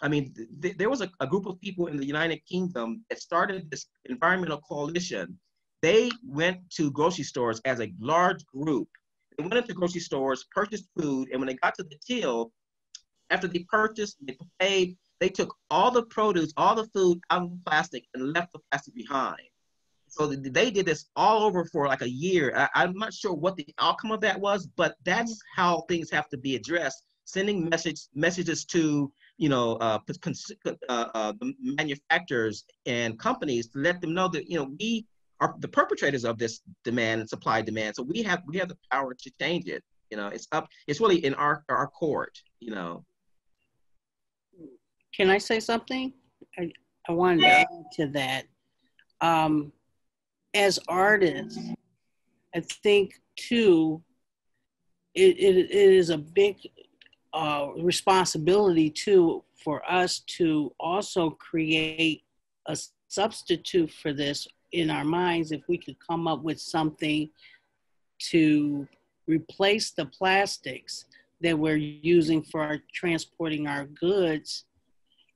I mean, there was a group of people in the United Kingdom that started this environmental coalition. They went to grocery stores as a large group. They went into grocery stores, purchased food, and when they got to the till, after they purchased, they paid, they took all the produce, all the food out of the plastic and left the plastic behind. So they did this all over for like a year. I'm not sure what the outcome of that was, but that's how things have to be addressed. Sending messages to the manufacturers and companies to let them know that we are the perpetrators of this demand and supply demand. So we have the power to change it. It's really in our court. Can I say something? I wanted to add to that. As artists, I think too, it is a big responsibility too for us to also create a substitute for this in our minds. If we could come up with something to replace the plastics that we're using for transporting our goods,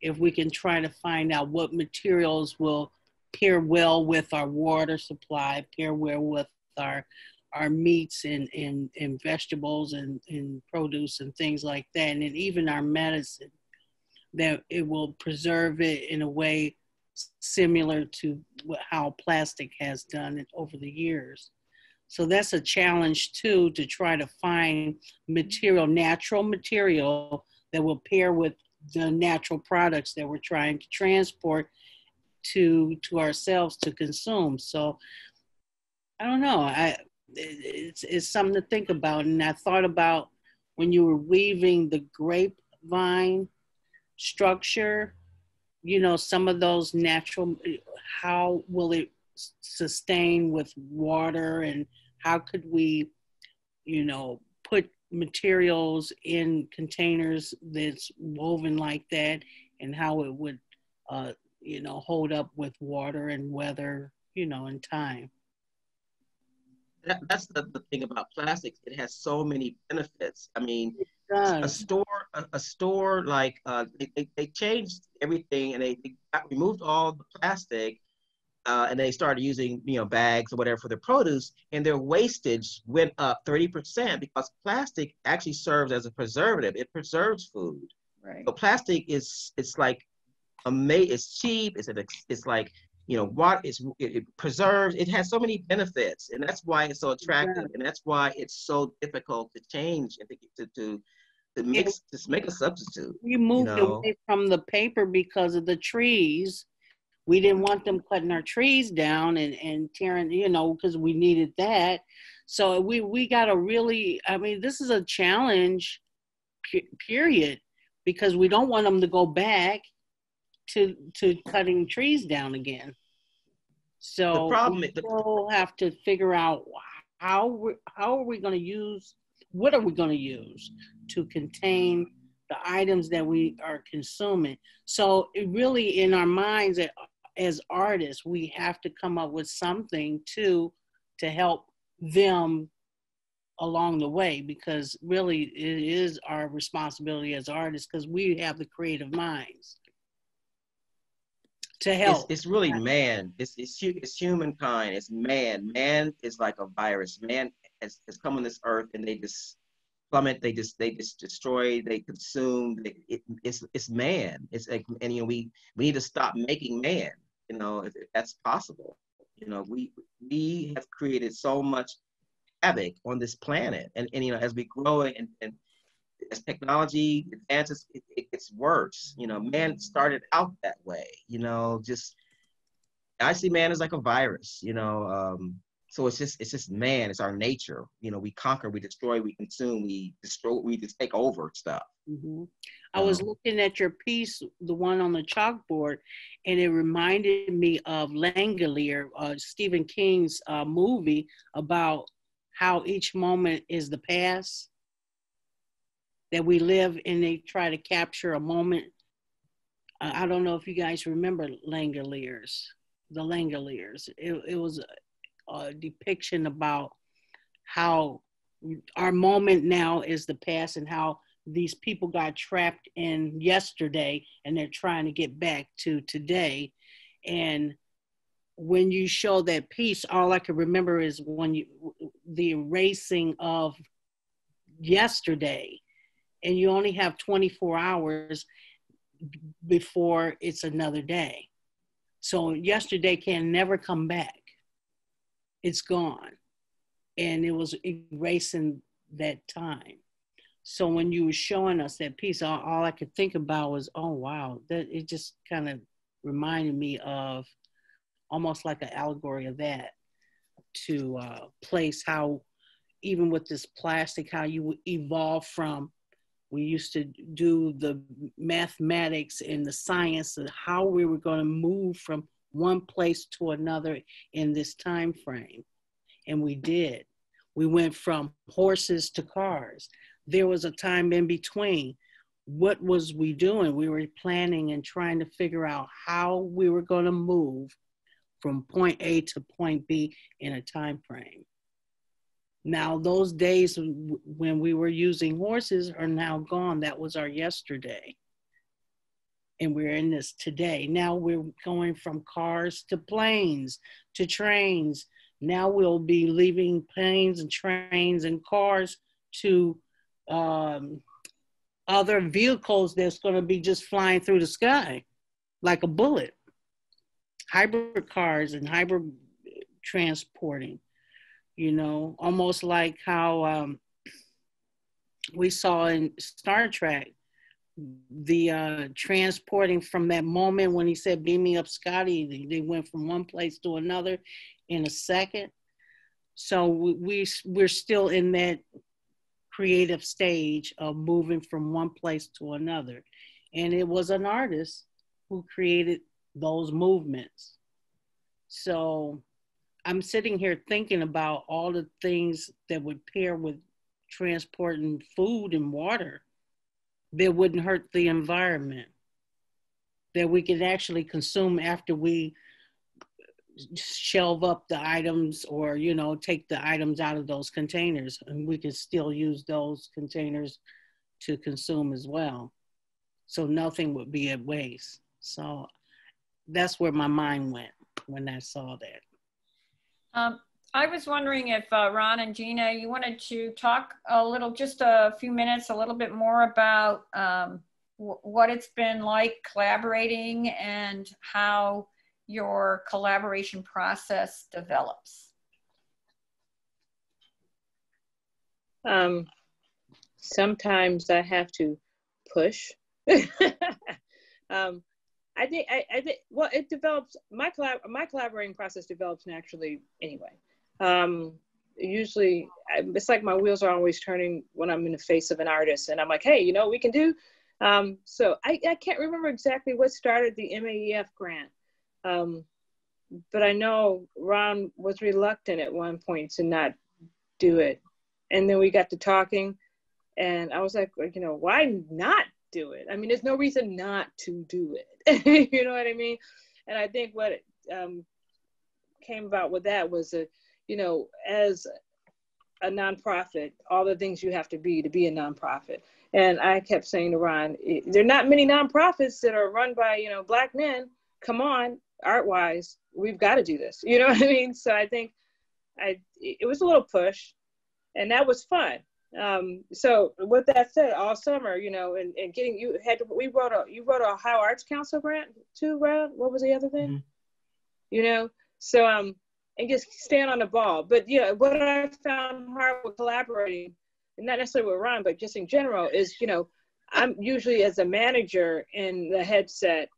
if we can try to find out what materials will pair well with our water supply, pair well with our meats and vegetables and produce and things like that, and then even our medicine, that it will preserve it in a way similar to how plastic has done it over the years. So that's a challenge too, to try to find natural material that will pair with the natural products that we're trying to transport to ourselves to consume. So I don't know, it's something to think about. And I thought about when you were weaving the grapevine structure, some of those natural, how will it sustain with water, and how could we, put materials in containers that's woven like that, and how it would, hold up with water and weather, in time. That's the thing about plastics. It has so many benefits. I mean, a store like they changed everything, and they removed all the plastic, and they started using bags or whatever for their produce, and their wastage went up 30% because plastic actually serves as a preservative. It preserves food. Right. So plastic it's like it's cheap. It's like what it preserves. It has so many benefits, and that's why it's so attractive, and that's why it's so difficult to change and to make a substitute. We moved away from the paper because of the trees. We didn't want them cutting our trees down and tearing, because we needed that. So we got to really, this is a challenge, period, because we don't want them to go back to cutting trees down again. So we'll have to figure out how are we going to use, what are we going to use to contain the items that we are consuming. So it really, in our minds as artists, we have to come up with something to help them along the way, because really it is our responsibility as artists, because we have the creative minds to help. It's really man. It's humankind. It's man. Man is like a virus. Man has come on this earth, and they just plummet. They just destroy. They consume. It's man. It's like, and we need to stop making man. If that's possible. We have created so much havoc on this planet, and as we grow and as technology advances, it gets worse. Man started out that way. I see man as like a virus. So it's just man. It's our nature. We conquer, we destroy, we consume, we just take over stuff. Mm-hmm. I was looking at your piece, the one on the chalkboard, and it reminded me of Langolier, Stephen King's movie about how each moment is the past that we live, and they try to capture a moment. I don't know if you guys remember the Langoliers. It was depiction about how our moment now is the past and how these people got trapped in yesterday and they're trying to get back to today. And when you show that piece, all I can remember is the erasing of yesterday, and you only have 24 hours before it's another day. So yesterday can never come back. It's gone. And it was erasing that time. So when you were showing us that piece, all I could think about was, oh, wow, that it just kind of reminded me of almost like an allegory of that, to place how, even with this plastic, how you evolve from, we used to do the mathematics and the science of how we were going to move from one place to another in this time frame. And we did. We went from horses to cars. There was a time in between. What was we doing? We were planning and trying to figure out how we were going to move from point A to point B in a time frame. Now, those days when we were using horses are now gone. That was our yesterday. And we're in this today. Now we're going from cars to planes to trains. Now we'll be leaving planes and trains and cars to other vehicles that's going to be just flying through the sky like a bullet. Hybrid cars and hybrid transporting, you know, almost like how we saw in Star Trek, the transporting from that moment when he said, beam me up, Scotty, they went from one place to another in a second. So we're still in that creative stage of moving from one place to another. And it was an artist who created those movements. So I'm sitting here thinking about all the things that would pair with transporting food and water that wouldn't hurt the environment, that we could actually consume after we shelve up the items, or, you know, take the items out of those containers, and we could still use those containers to consume as well. So nothing would be at waste. So that's where my mind went when I saw that. I was wondering if Ron and Gina, you wanted to talk a little, just a few minutes, a little bit more about what it's been like collaborating and how your collaboration process develops. Sometimes I have to push. I think well, it develops, my collaborating process develops naturally anyway. Usually it's like my wheels are always turning when I'm in the face of an artist and I'm like, hey, you know what we can do? So I can't remember exactly what started the MAEF grant. But I know Ron was reluctant at one point to not do it. And then we got to talking and I was like, you know, why not do it? I mean, there's no reason not to do it. You know what I mean? And I think what came about with that was, you know, as a nonprofit, all the things you have to be a nonprofit. And I kept saying to Ron, there are not many nonprofits that are run by, you know, Black men. Come on, art-wise, we've got to do this. You know what I mean? So I think it was a little push, and that was fun. So with that said, all summer, you know, and getting, you wrote a Ohio Arts Council grant too, Ron? What was the other thing? Mm-hmm. You know, so, and just staying on the ball. But yeah, what I found hard with collaborating, and not necessarily with Ron, but just in general, is, you know, I'm usually as a manager in the headset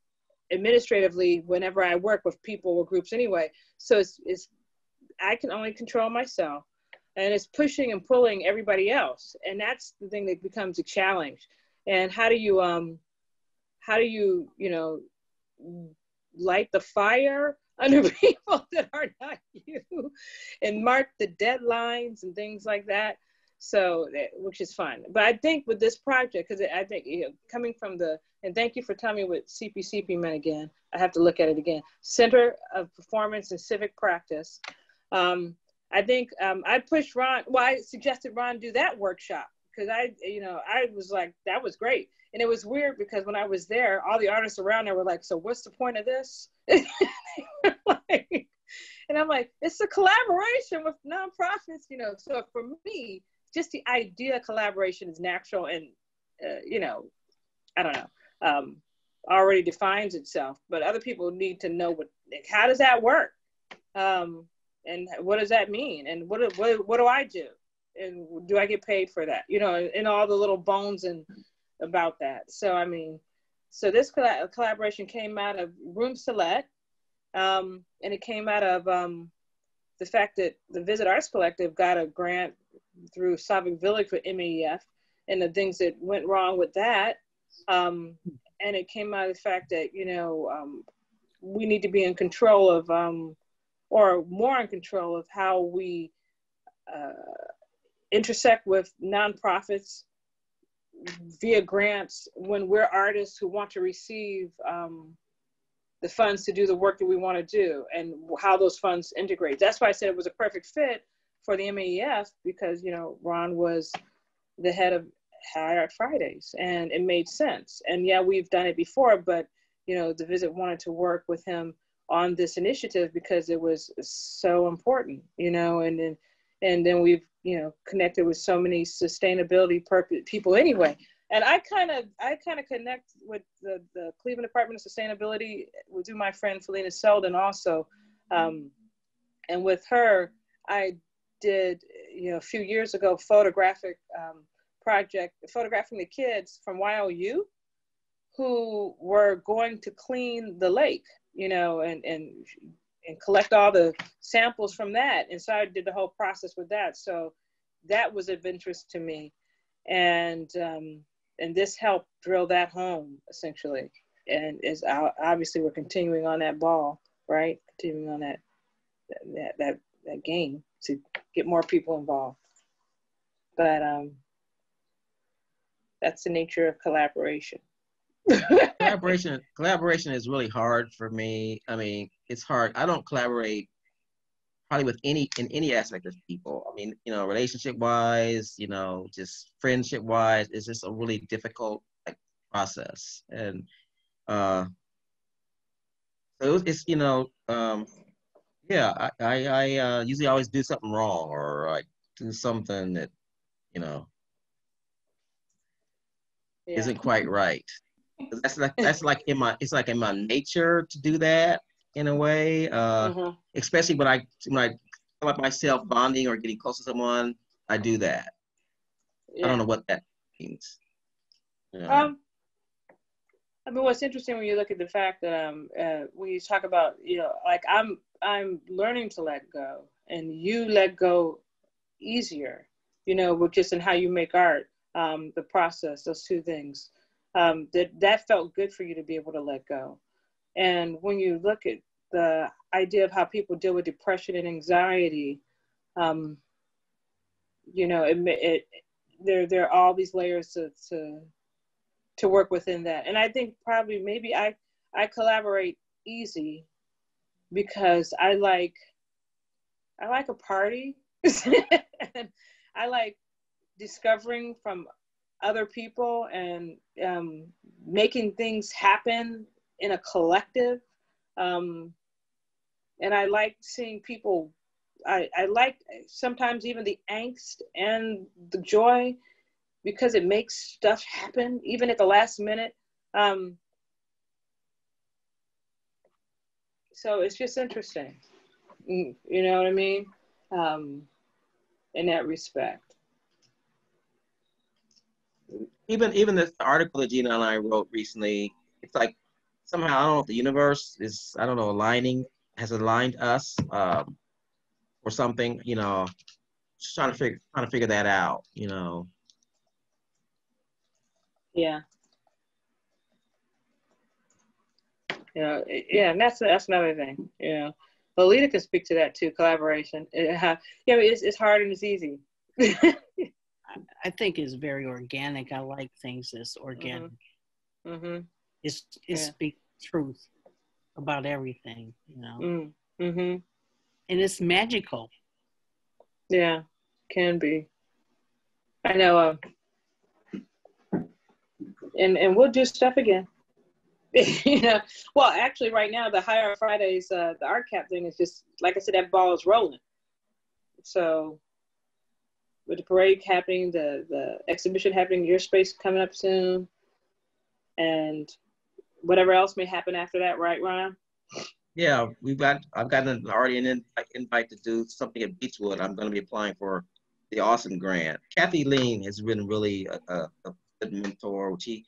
administratively whenever I work with people or groups anyway. So it's I can only control myself, and it's pushing and pulling everybody else. And that's the thing that becomes a challenge. And how do you, you know, light the fire under people that are not you, and mark the deadlines and things like that. So, which is fun. But I think with this project, because I think, you know, coming from and thank you for telling me what CPCP meant again. I have to look at it again. Center of Performance and Civic Practice. I think I pushed Ron. Well, I suggested Ron do that workshop because I was like, that was great. And it was weird because when I was there, all the artists around there were like, so what's the point of this? Like, and I'm like, it's a collaboration with nonprofits, So for me, just the idea of collaboration is natural and, I don't know, already defines itself. But other people need to know how does that work? And what does that mean? And what do I do? And do I get paid for that? And all the little bones and about that. So, I mean, this collaboration came out of Room Select, and it came out of the fact that the Visit Arts Collective got a grant through Slavic Village for MEF and the things that went wrong with that. And it came out of the fact that, we need to be in control of, or more in control of how we intersect with nonprofits via grants when we're artists who want to receive the funds to do the work that we want to do and how those funds integrate. That's why I said it was a perfect fit for the MEF because, Ron was the head of High Art Fridays and it made sense. And yeah, we've done it before, but, the Visit wanted to work with him on this initiative because it was so important, and then we've, connected with so many sustainability people anyway. And I kind of connect with the Cleveland Department of Sustainability with my friend Felina Selden also. And with her, I did, a few years ago, photographic project, photographing the kids from YOU who were going to clean the lake, and collect all the samples from that. And so I did the whole process with that. So that was of interest to me. And this helped drill that home essentially. And is obviously we're continuing on that ball, right? Continuing on that game to get more people involved. But that's the nature of collaboration. Collaboration is really hard for me. I mean, it's hard. I don't collaborate probably in any aspect of people. I mean, relationship wise, just friendship wise, it's just a really difficult process. And so it's yeah, I usually always do something wrong or like do something that isn't quite right. That's like in my nature to do that in a way. Especially when I feel like myself bonding or getting close to someone, I do that. I don't know what that means. I mean, what's interesting when you look at the fact that when you talk about like I'm learning to let go, and you let go easier, with just in how you make art, the process, those two things. That felt good for you to be able to let go. And when you look at the idea of how people deal with depression and anxiety, there are all these layers to work within that. And I think probably maybe I collaborate easy because I like a party and I like discovering from other people and making things happen in a collective. And I like seeing people, I like sometimes even the angst and the joy because it makes stuff happen, even at the last minute. So it's just interesting, you know what I mean? In that respect. Even this article that Gina and I wrote recently, it's like somehow I don't know if the universe is has aligned us or something. Just trying to figure that out. Yeah. And that's another thing. Lolita can speak to that too. Collaboration. It's hard and it's easy. I think it's very organic. I like things that's organic. Mm-hmm. It speaks truth about everything, Mm-hmm. And it's magical. Yeah, can be. I know. And we'll do stuff again. You know, well, actually, right now the High Art Fridays, the art cap thing is just like I said, that ball is rolling. So, with the parade happening, the exhibition happening, your space coming up soon, and whatever else may happen after that, right, Ron? Yeah, I've gotten already an invite to do something at Beechwood. I'm going to be applying for the Awesome Grant. Kathy Lean has been really a good mentor. She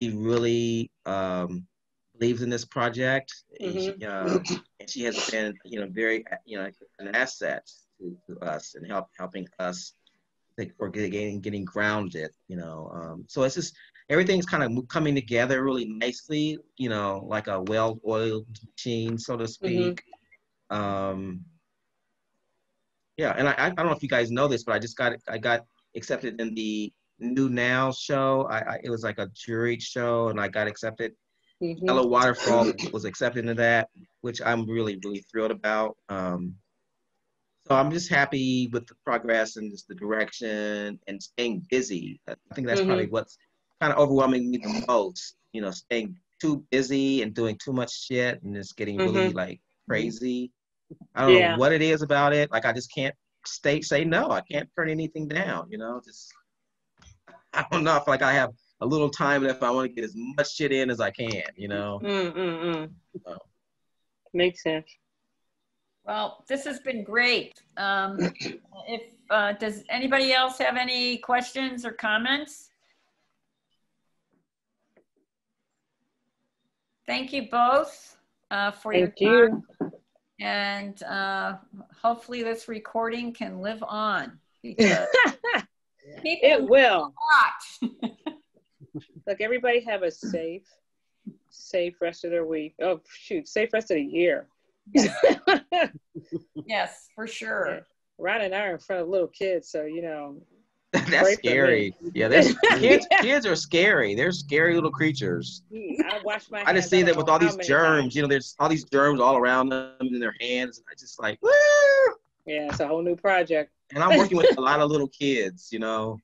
really believes in this project, and she has been, very, an asset to us and helping us for getting grounded. So it's just everything's kind of coming together really nicely. Like a well-oiled machine, so to speak. Yeah, and I don't know if you guys know this, but I got accepted in the New Now show. It was like a juried show, and I got accepted. Yellow Waterfall was accepted into that, which I'm really, really thrilled about. So I'm just happy with the progress and just the direction and staying busy. I think that's probably what's kind of overwhelming me the most. Staying too busy and doing too much shit and just getting really like crazy. I don't know what it is about it. Like I just can't say no. I can't turn anything down. Just I don't know. I feel like I have a little time left. I want to get as much shit in as I can. So. Makes sense. Well, this has been great. If does anybody else have any questions or comments? Thank you both for your time. And hopefully this recording can live on. Because it will. Look, everybody have a safe rest of their week. Oh, shoot, safe rest of the year. Yes, yes, for sure. Yeah. Ron and I are in front of little kids, so that's scary. Yeah, kids are scary. They're scary little creatures. I just see them with all these germs. There's all these germs all around them in their hands. I just like, woo! Yeah, it's a whole new project. And I'm working with a lot of little kids. Don't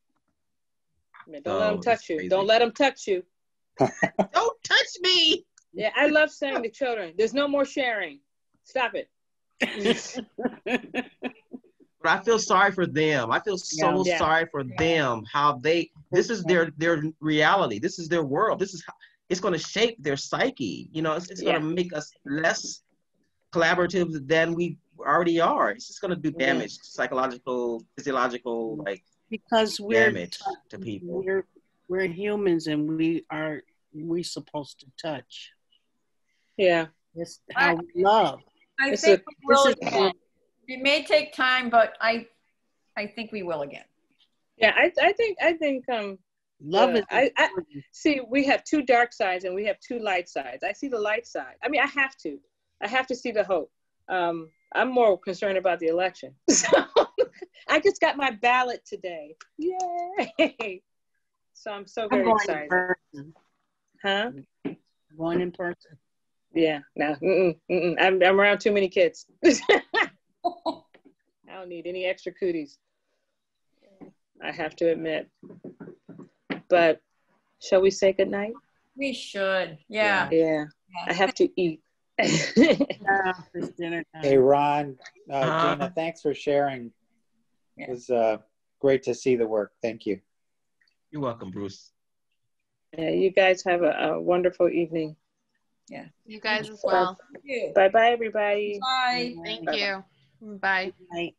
let them touch you. Crazy. Don't let them touch you. Don't touch me. Yeah, I love saying to children, there's no more sharing. Stop it. But I feel sorry for them. I feel so sorry for them. How this is their reality. This is their world. This is how it's going to shape their psyche. It's going to make us less collaborative than we already are. It's just going to do damage, psychological, physiological, because we're damage to people. We're humans, and we're supposed to touch. Yeah, it's how we love. I think we will again. It may take time, but I think we will again. Yeah, I think love is. I see. We have two dark sides and we have two light sides. I see the light side. I mean, I have to see the hope. I'm more concerned about the election. So I just got my ballot today. Yay! So I'm so very excited. Huh? Going in person. Yeah, no, I'm around too many kids. I don't need any extra cooties. I have to admit. But shall we say goodnight? We should. Yeah. I have to eat. It's dinner time. Hey, Ron, Gina, thanks for sharing. It was great to see the work. Thank you. You're welcome, Bruce. Yeah, you guys have a wonderful evening. Yeah. You guys as well. Bye-bye, everybody. Bye. Thank you. Bye. Bye.